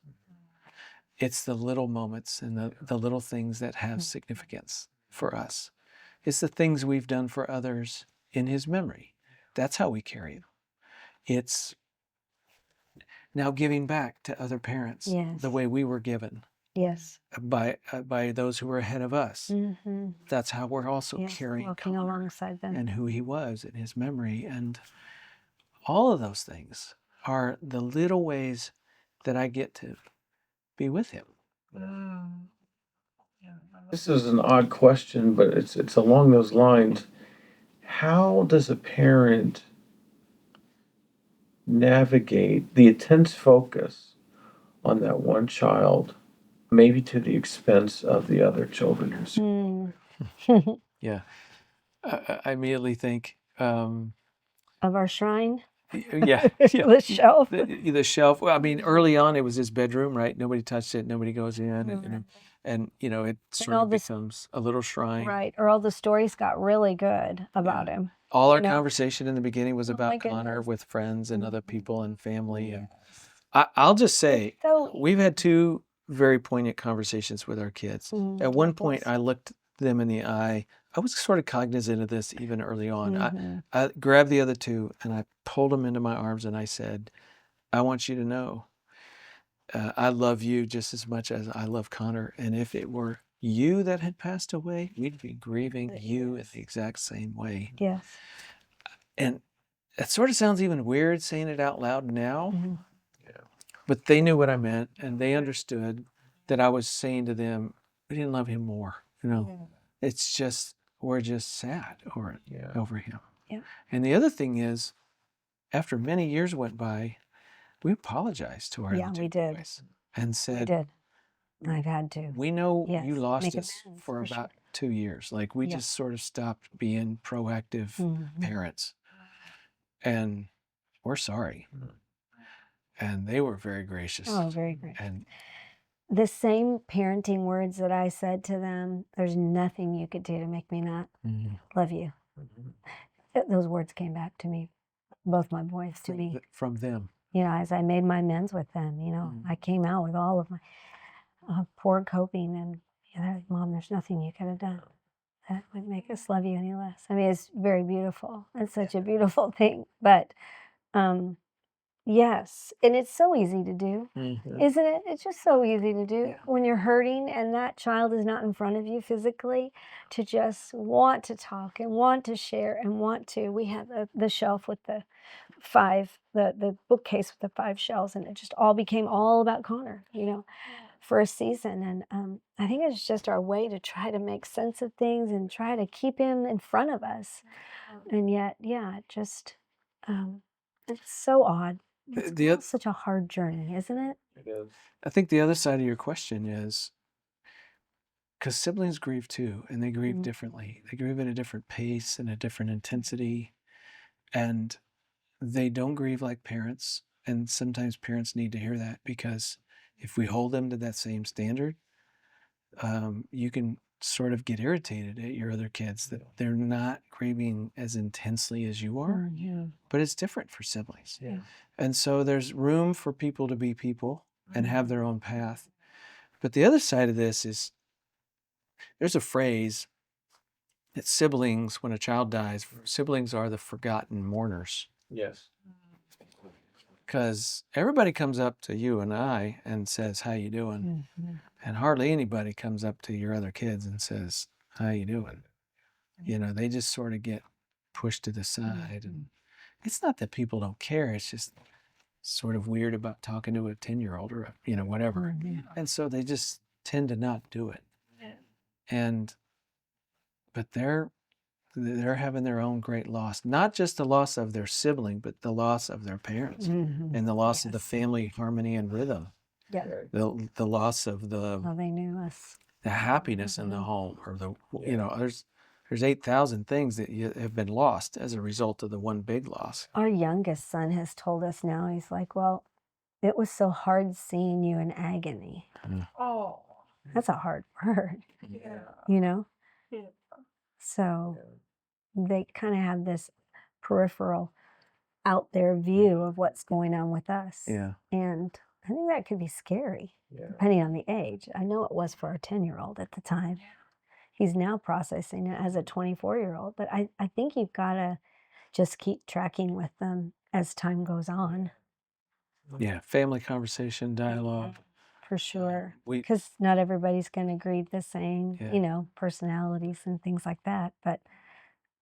It's the little moments and the little things that have significance for us. It's the things we've done for others in his memory. That's how we carry him. It's now giving back to other parents the way we were given by those who were ahead of us. Mm-hmm. That's how we're also carrying walking Connor alongside them and who he was in his memory. And all of those things are the little ways that I get to be with him. This is an odd question, but it's along those lines. How does a parent navigate the intense focus on that one child, maybe to the expense of the other children? Yeah. I immediately think of our shrine. Yeah. The shelf. The shelf. Well, I mean, early on it was his bedroom, right? Nobody touched it. Nobody goes in, and it sort of becomes a little shrine. Right. Or all the stories got really good about him. All our conversation in the beginning was about Connor goodness. with friends and other people and family. And I'll just say, we've had two very poignant conversations with our kids. At one point, I looked them in the eye. I was sort of cognizant of this even early on. I grabbed the other two and I pulled them into my arms and I said, I want you to know I love you just as much as I love Connor. And if it were you that had passed away, we'd be grieving you in the exact same way. Yes. And that sort of sounds even weird saying it out loud now. But they knew what I meant and they understood that I was saying to them, we didn't love him more. It's just, we're just sad over him. Yeah. And the other thing is, after many years went by, we apologized to our we did. boys and said, we did. I've had to. We know you lost us amends, for about 2 years. Like we just sort of stopped being proactive parents. And we're sorry. And they were very gracious. Oh, very gracious. And the same parenting words that I said to them, there's nothing you could do to make me not love you. Those words came back to me, both my boys, to me. From them. As I made my amends with them, I came out with all of my poor coping and, Mom, there's nothing you could have done that would make us love you any less. I mean, it's very beautiful. It's such a beautiful thing. But, yes, and it's so easy to do, isn't it? It's just so easy to do when you're hurting and that child is not in front of you physically, to just want to talk and want to share and want to. We have the shelf with the bookcase with the 5 shelves, and it just all became all about Connor, for a season. And I think it's just our way to try to make sense of things and try to keep him in front of us. And yet, it just, it's so odd. It's such a hard journey, isn't it? It is. I think the other side of your question is, because siblings grieve too, and they grieve differently. They grieve at a different pace and a different intensity. And they don't grieve like parents. And sometimes parents need to hear that, because if we hold them to that same standard, you can sort of get irritated at your other kids that they're not grieving as intensely as you are. But it's different for siblings. And so there's room for people to be people and have their own path. But the other side of this is, there's a phrase that siblings, when a child dies, siblings are the forgotten mourners. Yes. Because everybody comes up to you and I and says, how you doing? And hardly anybody comes up to your other kids and says, how you doing? They just sort of get pushed to the side. And it's not that people don't care. It's just sort of weird about talking to a 10-year-old or, whatever. And so they just tend to not do it. But they're having their own great loss, not just the loss of their sibling, but the loss of their parents and the loss of the family harmony and rhythm. The loss of they knew us. The happiness in the home, or there's 8,000 things that have been lost as a result of the one big loss. Our youngest son has told us now, he's like, well, it was so hard seeing you in agony. That's a hard word, Yeah. you know? Yeah. So they kind of have this peripheral out there view of what's going on with us. Yeah. And I think that could be scary, Yeah. depending on the age. I know it was for our 10-year-old at the time. He's now processing it as a 24-year-old, but I think you've got to just keep tracking with them as time goes on. Yeah. Family conversation, dialogue. For sure. We Because not everybody's going to grieve the same, Yeah. you know, personalities and things like that. But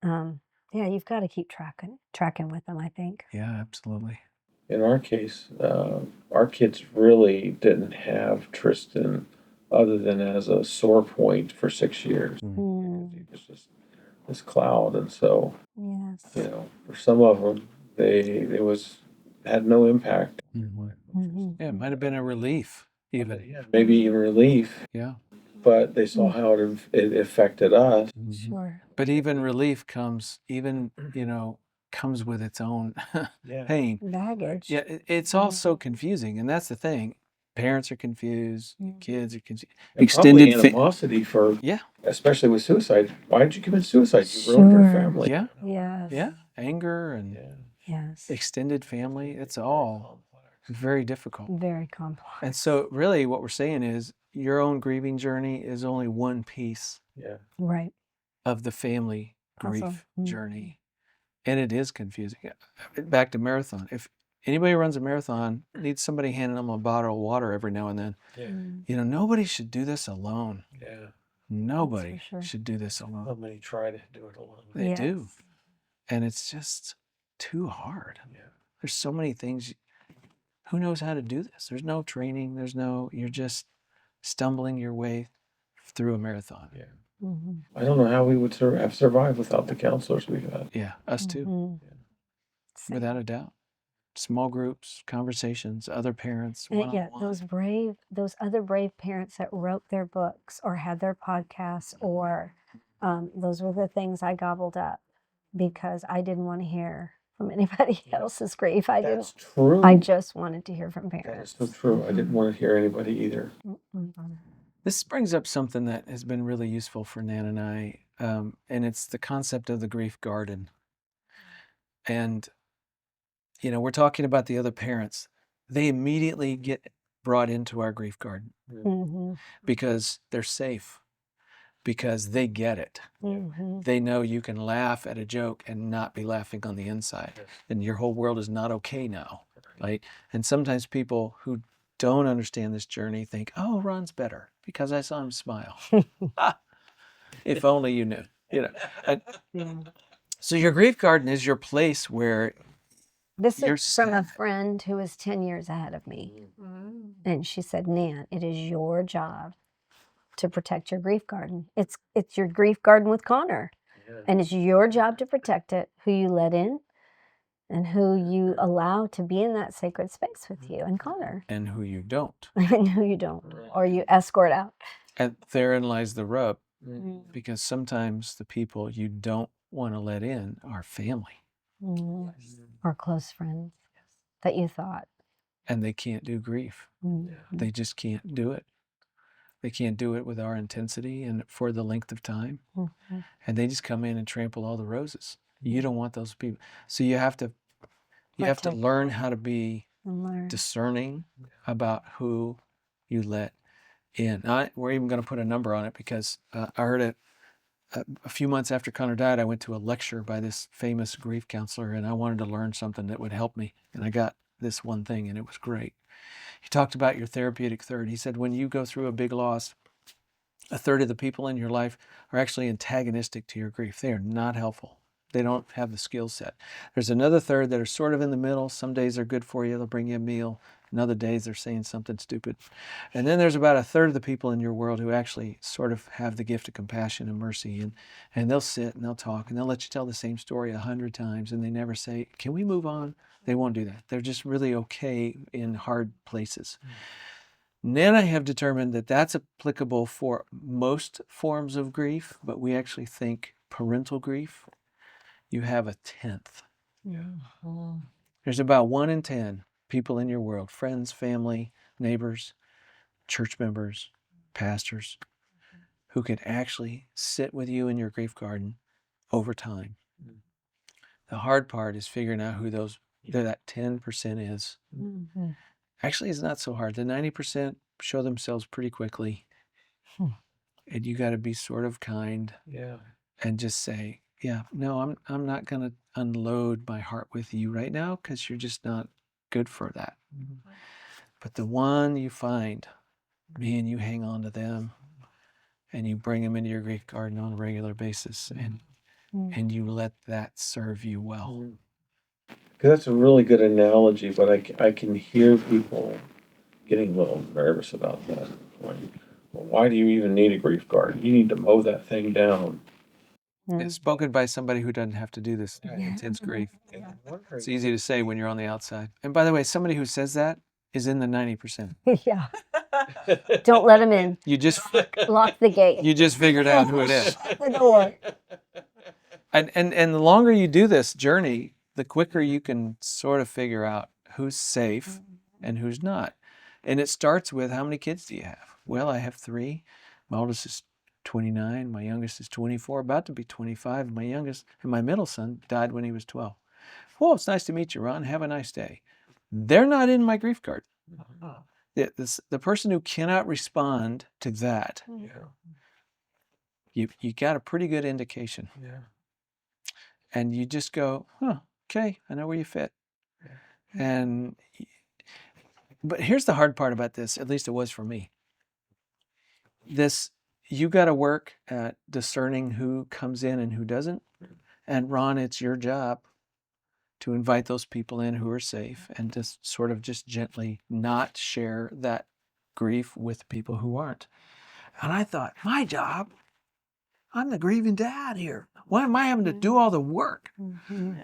yeah, you've got to keep tracking with them, I think. Yeah, absolutely. In our case, our kids really didn't have Tristan other than as a sore point for 6 years. Mm, He was just this cloud, and so yes. you know, for some of them, they had no impact. Mhm. Yeah, it might have been a relief, even. Maybe even relief, Yeah. but they saw how it affected us. Sure. But even relief comes, comes with its own Yeah. pain. Baggage. Yeah, it's all so confusing, and that's the thing. Parents are confused, kids are confused. And probably Extended animosity for, Yeah, especially with suicide. Why did you commit suicide? You ruined your Sure. family. yeah, Yes. yeah. Anger and Yes. extended family, it's all very difficult. Very complex. And so really what we're saying is your own grieving journey is only one piece Yeah. Right. of the family grief Puzzle. Mhm. journey. And it is confusing. Back to marathon. If anybody who runs a marathon needs somebody handing them a bottle of water every now and then, Yeah. nobody should do this alone. Yeah. Nobody sure. should do this alone. How many try to do it alone? They do. Yes. And it's just too hard. Yeah. There's so many things. Who knows how to do this? There's no training. You're just stumbling your way through a marathon. Yeah. Mm-hmm. I don't know how we would have survived without the counselors we've had. Yeah, us too, Mm-hmm. without a doubt. Small groups, conversations, other parents, And yeah, one-on-one. those other brave parents that wrote their books or had their podcasts, or those were the things I gobbled up because I didn't want to hear from anybody else's grief. That's true. I just wanted to hear from That is parents. so true. I didn't want to hear anybody either. This brings up something that has been really useful for Nan and I, and it's the concept of the grief garden. And, we're talking about the other parents. They immediately get brought into our grief garden Mm-hmm. because they're safe, because they get it. Mm-hmm. They know you can laugh at a joke and not be laughing on the inside, and your whole world is not okay now, right? And sometimes people who don't understand this journey think, oh, Ron's better because I saw him smile. If only you knew, So your grief garden is your place where This you're is from a sad. friend who is 10 years ahead of me. And she said, Nan, it is your job to protect your grief garden. It's your grief garden with Connor. And it's your job to protect it, who you let in and who you allow to be in that sacred space with you and Connor. And who you don't. And who you don't, or you escort out. And therein lies the rub, because sometimes the people you don't want to let in are family. Or close friends that you thought. And they can't do grief. They just can't do it. They can't do it with our intensity and for the length of time. And they just come in and trample all the roses. You don't want those people. So you have to learn how to be discerning about who you let in. We're even going to put a number on it because I heard it a few months after Connor died. I went to a lecture by this famous grief counselor, and I wanted to learn something that would help me. And I got this one thing, and it was great. He talked about your therapeutic third. He said, when you go through a big loss, a third of the people in your life are actually antagonistic to your grief. They are not helpful. They don't have the skill set. There's another third that are sort of in the middle. Some days they're good for you. They'll bring you a meal. And other days they're saying something stupid. And then there's about a third of the people in your world who actually sort of have the gift of compassion and mercy. And they'll sit and they'll talk and they'll let you tell the same story 100 times. And they never say, can we move on? They won't do that. They're just really okay in hard places. Then I have determined that that's applicable for most forms of grief, but we actually think parental grief, you have a 10th. There's about 1 in 10 people in your world, friends, family, neighbors, church members, pastors who can actually sit with you in your grief garden over time. The hard part is figuring out who that 10% is. Mm-hmm. Actually, it's not so hard. The 90% show themselves pretty quickly. And you got to be sort of kind. Yeah. And just say, yeah, no, I'm not going to unload my heart with you right now because you're just not good for that. But the one you find, man, you hang on to them and you bring them into your grief garden on a regular basis and you let that serve you well. That's a really good analogy, but I can hear people getting a little nervous about that. Like, well, why do you even need a grief garden? You need to mow that thing down. It's spoken by somebody who doesn't have to do this intense grief. It's easy to say when you're on the outside. And by the way, somebody who says that is in the 90%. Yeah. Don't let them in. You just lock the gate. You just figured out who it is. Shut the door. And the longer you do this journey, the quicker you can sort of figure out who's safe and who's not. And it starts with, how many kids do you have? Well, I have 3. My oldest is 29. My youngest is 24, about to be 25. And my middle son died when he was 12. Well, it's nice to meet you, Ron. Have a nice day. They're not in my grief garden. The person who cannot respond to that, you got a pretty good indication. Yeah. And you just go, okay, I know where you fit. But here's the hard part about this, at least it was for me. You got to work at discerning who comes in and who doesn't. And Ron, it's your job to invite those people in who are safe and to sort of just gently not share that grief with people who aren't. And I thought, my job, I'm the grieving dad here. Why am I having to do all the work?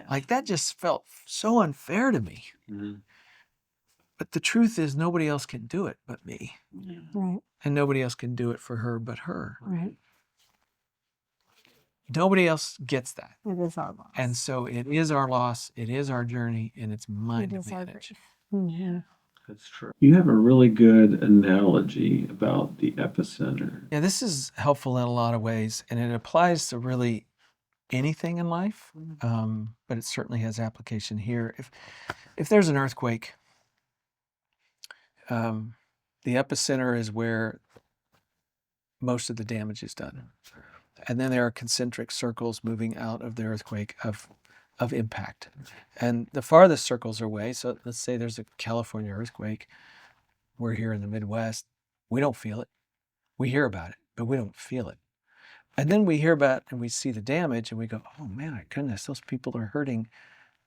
Like, that just felt so unfair to me. But the truth is, nobody else can do it but me. Right. And nobody else can do it for her but her. Right. Nobody else gets that. It is our loss. And so it is our loss, it is our journey, and it's mine It is to our manage. grief. That's true. You have a really good analogy about the epicenter. Yeah, this is helpful in a lot of ways, and it applies to really anything in life, but it certainly has application here. If there's an earthquake, the epicenter is where most of the damage is done. And then there are concentric circles moving out of the earthquake of impact. And the farthest circles are away. So let's say there's a California earthquake. We're here in the Midwest. We don't feel it. We hear about it, but we don't feel it. And then we hear about and we see the damage and we go, oh man, my goodness, those people are hurting.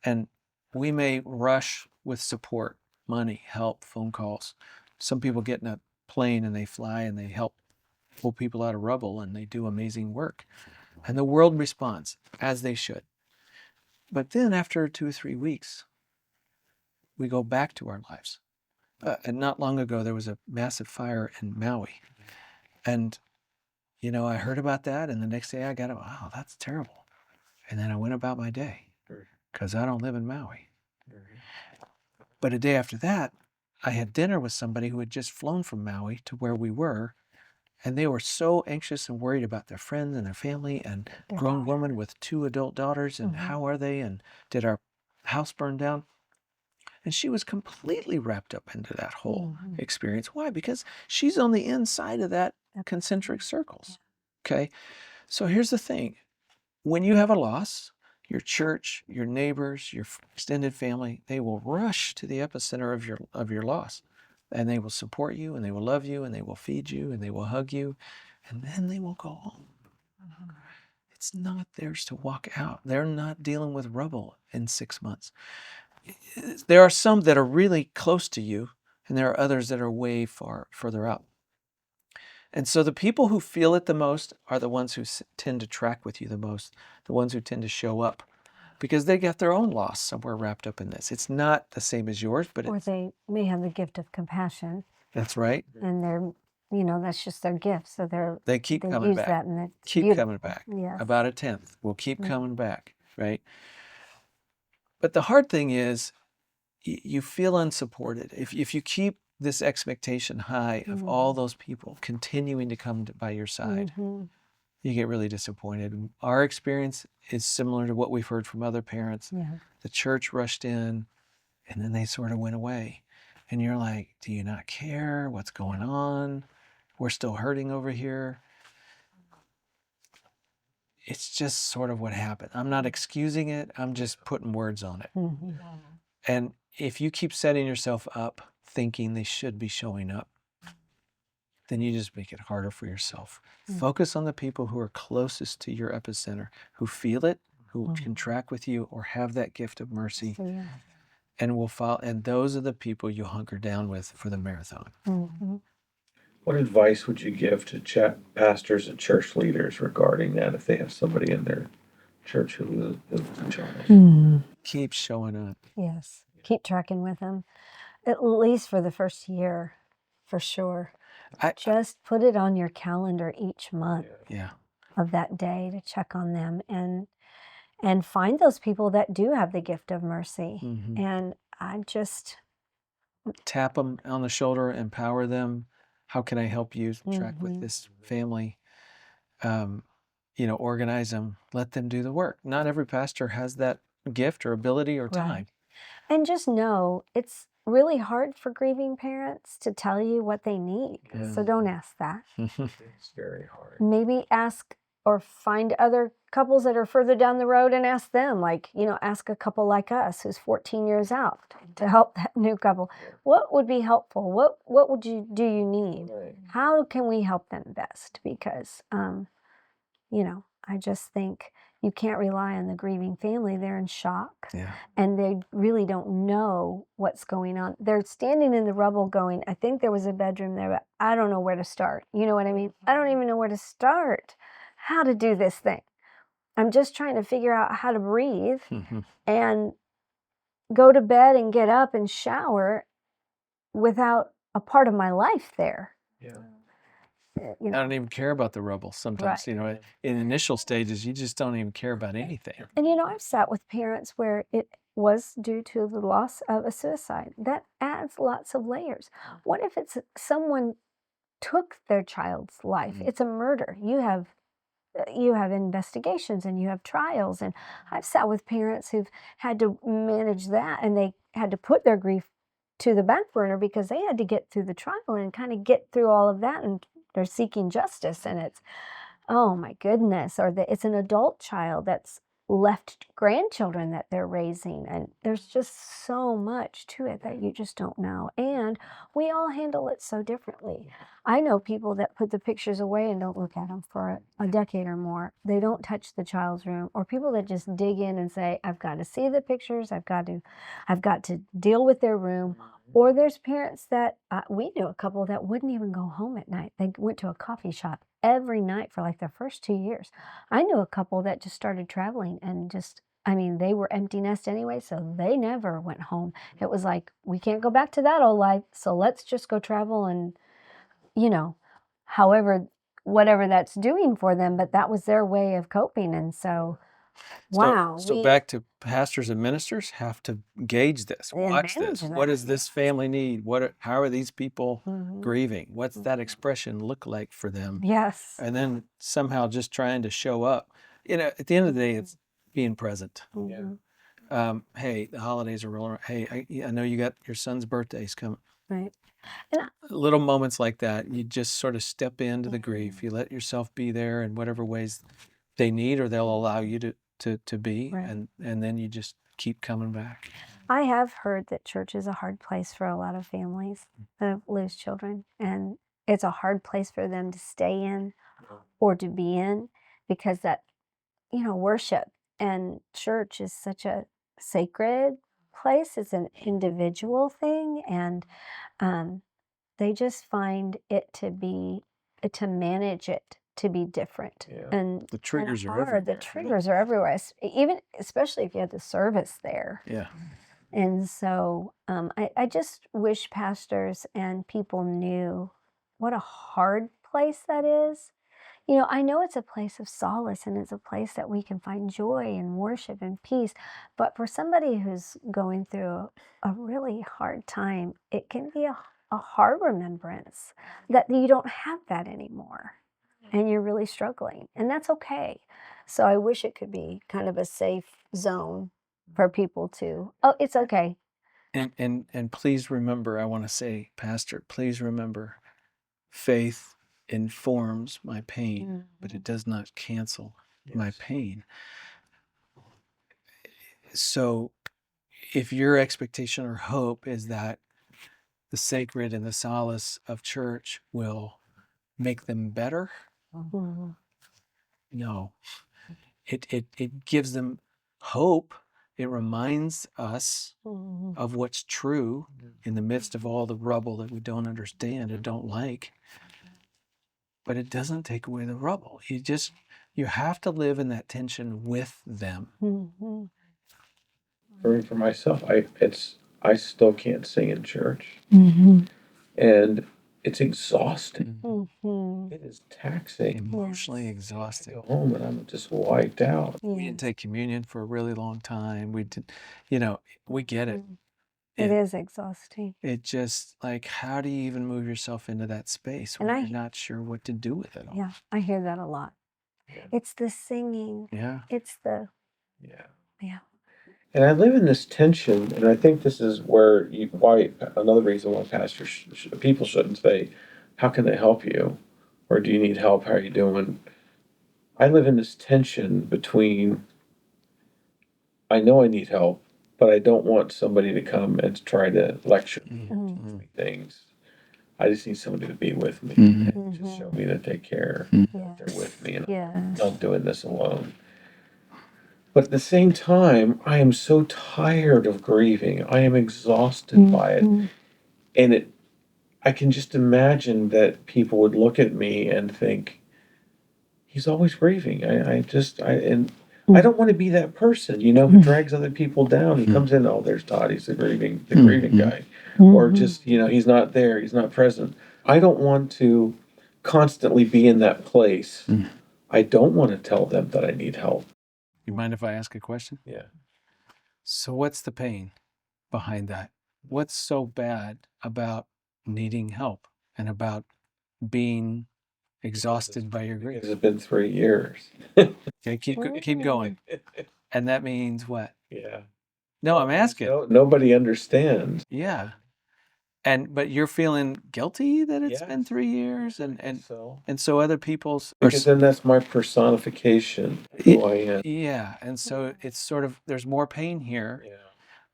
And we may rush with support, money, help, phone calls. Some people get in a plane and they fly and they help pull people out of rubble and they do amazing work. And the world responds, as they should. But then after 2 or 3 weeks, we go back to our lives. And not long ago, there was a massive fire in Maui. And, I heard about that. And the next day I got, wow, that's terrible. And then I went about my day because I don't live in Maui. But a day after that, I had dinner with somebody who had just flown from Maui to where we were. And they were so anxious and worried about their friends and their family and grown woman with 2 adult daughters. And how are they? And did our house burn down? And she was completely wrapped up into that whole experience. Why? Because she's on the inside of that concentric circles. Okay. So here's the thing. When you have a loss, your church, your neighbors, your extended family, they will rush to the epicenter of your loss. And they will support you, and they will love you, and they will feed you, and they will hug you, and then they will go home. It's not theirs to walk out. They're not dealing with rubble in 6 months. There are some that are really close to you, and there are others that are way further out. And so the people who feel it the most are the ones who tend to track with you the most, the ones who tend to show up. Because they got their own loss somewhere wrapped up in this. It's not the same as yours, but they may have the gift of compassion. That's right. And they're, that's just their gift. So they keep coming back. That and keep coming back. Yes. About a 10th. We'll keep coming back, right? But the hard thing is you feel unsupported. If you keep this expectation high of all those people continuing to come by your side, you get really disappointed. Our experience is similar to what we've heard from other parents. Yeah. The church rushed in and then they sort of went away. And you're like, do you not care? What's going on? We're still hurting over here. It's just sort of what happened. I'm not excusing it. I'm just putting words on it. And if you keep setting yourself up thinking they should be showing up, then you just make it harder for yourself. Focus on the people who are closest to your epicenter, who feel it, who can track with you or have that gift of mercy, and will follow. And those are the people you hunker down with for the marathon. What advice would you give to pastors and church leaders regarding that if they have somebody in their church who is a child? Keep showing up. Yes. Keep tracking with them, at least for the first year, for sure. Just put it on your calendar each month of that day to check on them and find those people that do have the gift of mercy. And I just tap them on the shoulder, empower them. How can I help you track with this family? Organize them, let them do the work. Not every pastor has that gift or ability or time. And just know it's really hard for grieving parents to tell you what they need. So don't ask that. It's very hard. Maybe ask or find other couples that are further down the road and ask them, ask a couple like us who's 14 years out to help that new couple. What would be helpful? What do you need? How can we help them best? Because, I just think you can't rely on the grieving family. They're in shock and they really don't know what's going on. They're standing in the rubble going, I think there was a bedroom there, but I don't know where to start. You know what I mean? I don't even know where to start, how to do this thing. I'm just trying to figure out how to breathe and go to bed and get up and shower without a part of my life there. I don't even care about the rubble sometimes. In initial stages, you just don't even care about anything. And I've sat with parents where it was due to the loss of a suicide. That adds lots of layers. What if it's someone took their child's life? It's a murder. You have investigations and you have trials. And I've sat with parents who've had to manage that, and they had to put their grief to the back burner because they had to get through the trial and kind of get through all of that, and they're seeking justice. And it's, oh my goodness, or it's an adult child that's left grandchildren that they're raising, and there's just so much to it that you just don't know, and we all handle it so differently. I know people that put the pictures away and don't look at them for a decade or more. They don't touch the child's room, or people that just dig in and say, I've got to see the pictures, I've got to deal with their room. Or there's parents that we knew a couple that wouldn't even go home at night. They went to a coffee shop every night for like their first 2 years. I knew a couple that just started traveling and they were empty nest anyway, so they never went home. It was like, we can't go back to that old life, so let's just go travel and, whatever that's doing for them, but that was their way of coping. And so, wow. So back to pastors and ministers have to gauge this, watch this. What does this family need? How are these people grieving? What's that expression look like for them? Yes. And then somehow just trying to show up. At the end of the day, it's being present. Hey, the holidays are rolling around. Hey, I know you got your son's birthdays coming. Right. Little moments like that, you just sort of step into the grief. You let yourself be there in whatever ways they need or they'll allow you to be, and then you just keep coming back. I have heard that church is a hard place for a lot of families that lose children, and it's a hard place for them to stay in or to be in, because that, worship and church is such a sacred place. It's an individual thing, and they just find it to manage it to be different. And the triggers are everywhere. The triggers are everywhere, especially if you had the service there. Yeah. And so I just wish pastors and people knew what a hard place that is. I know it's a place of solace and it's a place that we can find joy and worship and peace. But for somebody who's going through a really hard time, it can be a hard remembrance that you don't have that anymore and you're really struggling, and that's okay. So I wish it could be kind of a safe zone for people to, oh, it's okay. And please remember, I want to say, Pastor, please remember, faith informs my pain, but it does not cancel my pain. So if your expectation or hope is that the sacred and the solace of church will make them better, no. It gives them hope. It reminds us of what's true in the midst of all the rubble that we don't understand and don't like. But it doesn't take away the rubble. You have to live in that tension with them. For myself, I still can't sing in church, and it's exhausting. It is taxing. Emotionally exhausting. I go home and I'm just wiped out. We didn't take communion for a really long time. We did, we get it. It is exhausting. It just, like, how do you even move yourself into that space when you're not sure what to do with it all? Yeah, I hear that a lot. Yeah. It's the singing. Yeah. It's the... Yeah. And I live in this tension, and I think this is why another reason why pastors, people shouldn't say, how can they help you? Or do you need help? How are you doing? I live in this tension between, I know I need help, but I don't want somebody to come and try to lecture me things. I just need somebody to be with me and just show me that they care, that they're with me, and I'm not doing this alone. But at the same time, I am so tired of grieving. I am exhausted by it. And I can just imagine that people would look at me and think, he's always grieving. I don't want to be that person, who drags other people down. He comes in, oh, there's Todd, he's the grieving guy. Or just, he's not there, he's not present. I don't want to constantly be in that place. I don't want to tell them that I need help. You mind if I ask a question? Yeah. So what's the pain behind that? What's so bad about needing help and about being exhausted by your grief? Because it's been 3 years. Okay, keep going. And that means what? Yeah. No, I'm asking. Nobody understands. Yeah. But you're feeling guilty that it's been 3 years, and so other people's, because then that's my personification of who I am. Yeah, and so it's sort of, there's more pain here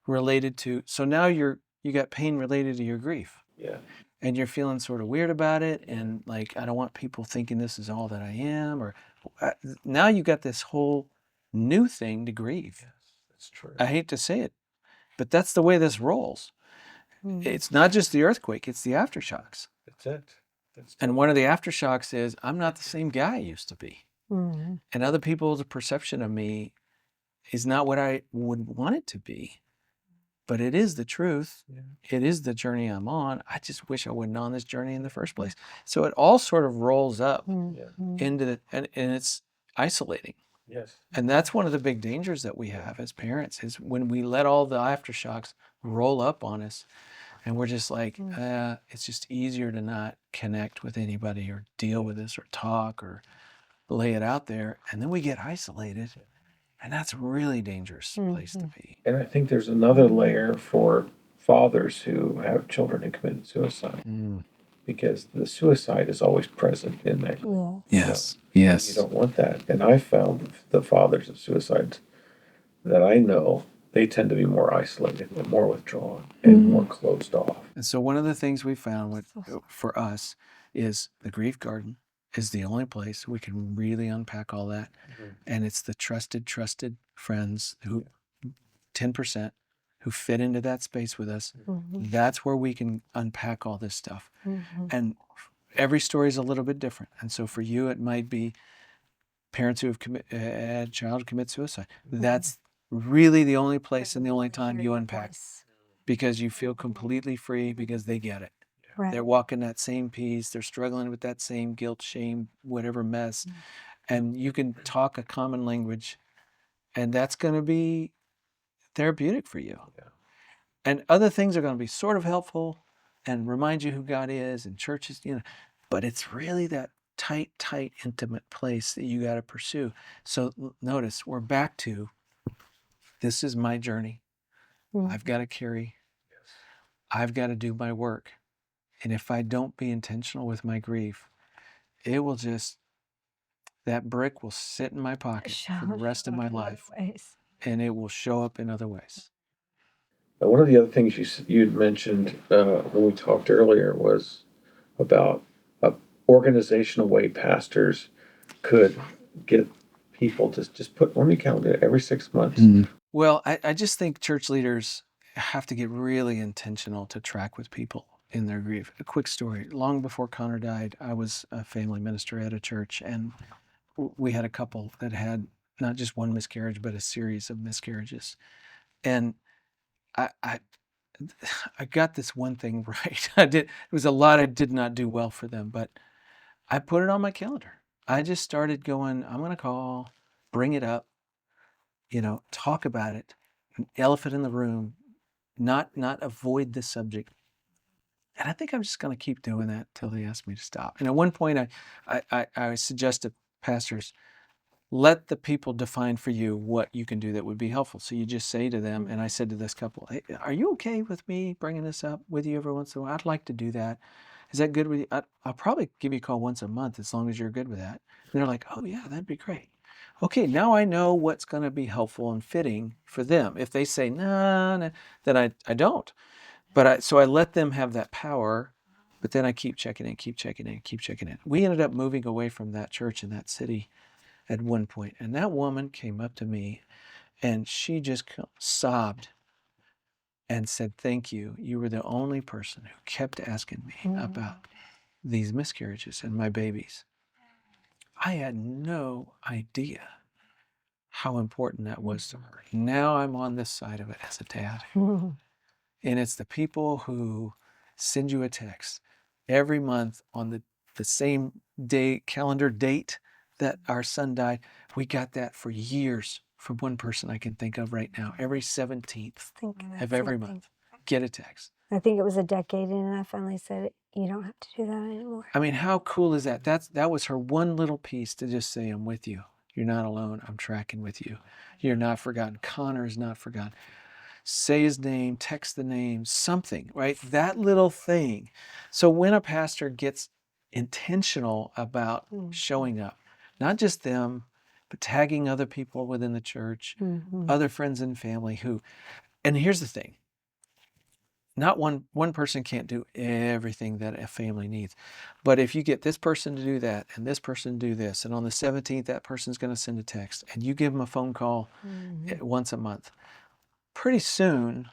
related to. So now you got pain related to your grief. Yeah. And you're feeling sort of weird about it, and like, I don't want people thinking this is all that I am, or now you got this whole new thing to grieve. Yes, that's true. I hate to say it, but that's the way this rolls. It's not just the earthquake, it's the aftershocks. That's it. And one of the aftershocks is, I'm not the same guy I used to be. And other people's perception of me is not what I would want it to be. But it is the truth. Yeah. It is the journey I'm on. I just wish I wasn't on this journey in the first place. So it all sort of rolls up into and it's isolating. Yes. And that's one of the big dangers that we have as parents, is when we let all the aftershocks roll up on us, and we're just like, it's just easier to not connect with anybody or deal with this or talk or lay it out there. And then we get isolated. And that's a really dangerous place to be. And I think there's another layer for fathers who have children who committed suicide. Because the suicide is always present in that. Yes. Yes. You don't want that. And I found the fathers of suicides that I know, they tend to be more isolated and more withdrawn and more closed off. And so one of the things we found for us is the grief garden is the only place we can really unpack all that. And it's the trusted friends who 10% who fit into that space with us. That's where we can unpack all this stuff. And every story is a little bit different. And so for you, it might be parents who have had a child commit suicide. That's really the only place and the only time you unpack, because you feel completely free because they get it. Right. They're walking that same piece. They're struggling with that same guilt, shame, whatever mess. And you can talk a common language, and that's going to be therapeutic for you. Yeah. And other things are going to be sort of helpful, and remind you who God is, and churches, but it's really that tight, intimate place that you got to pursue. So notice we're back to, this is my journey. I've got to carry, I've got to do my work. And if I don't be intentional with my grief, it will just, that brick will sit in my pocket for the rest of my life, and it will show up in other ways. And one of the other things you'd mentioned when we talked earlier was about a organizational way pastors could get people to just put on the calendar every 6 months. Well, I just think church leaders have to get really intentional to track with people in their grief. A quick story. Long before Connor died, I was a family minister at a church, and we had a couple that had not just one miscarriage, but a series of miscarriages. And I got this one thing right. It was a lot I did not do well for them, but I put it on my calendar. I just started going, I'm going to call, bring it up, talk about it, elephant in the room, not avoid the subject. And I think I'm just going to keep doing that till they ask me to stop. And at one point, I suggested pastors, let the people define for you what you can do that would be helpful. So you just say to them, and I said to this couple, hey, are you okay with me bringing this up with you every once in a while? I'd like to do that. Is that good with you? I'll probably give you a call once a month as long as you're good with that. And they're like, oh yeah, that'd be great. Okay, now I know what's going to be helpful and fitting for them. If they say, nah, then I don't. But so I let them have that power, but then I keep checking in. We ended up moving away from that church in that city at one point. And that woman came up to me and she just sobbed and said, thank you. You were the only person who kept asking me about these miscarriages and my babies. I had no idea how important that was to her. Now I'm on this side of it as a dad. And it's the people who send you a text every month on the same day, calendar date that our son died. We got that for years from one person I can think of right now. Every 17th of every month, get a text. I think it was a decade, and I finally said, you don't have to do that anymore. I mean, how cool is that? That was her one little piece to just say, I'm with you. You're not alone. I'm tracking with you. You're not forgotten. Connor is not forgotten. Say his name, text the name, something, right? That little thing. So when a pastor gets intentional about showing up, not just them, but tagging other people within the church, other friends and family and here's the thing, not one person can't do everything that a family needs. But if you get this person to do that and this person to do this, and on the 17th, that person's going to send a text, and you give them a phone call once a month, pretty soon,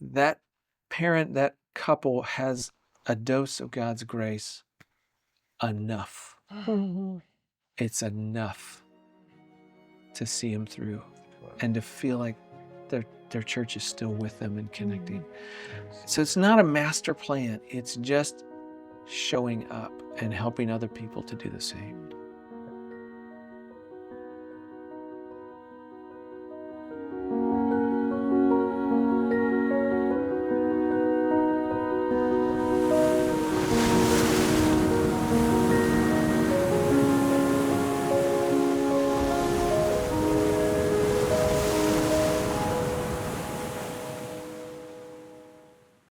that parent, that couple has a dose of God's grace enough. It's enough to see them through and to feel like their church is still with them and connecting. So it's not a master plan. It's just showing up and helping other people to do the same.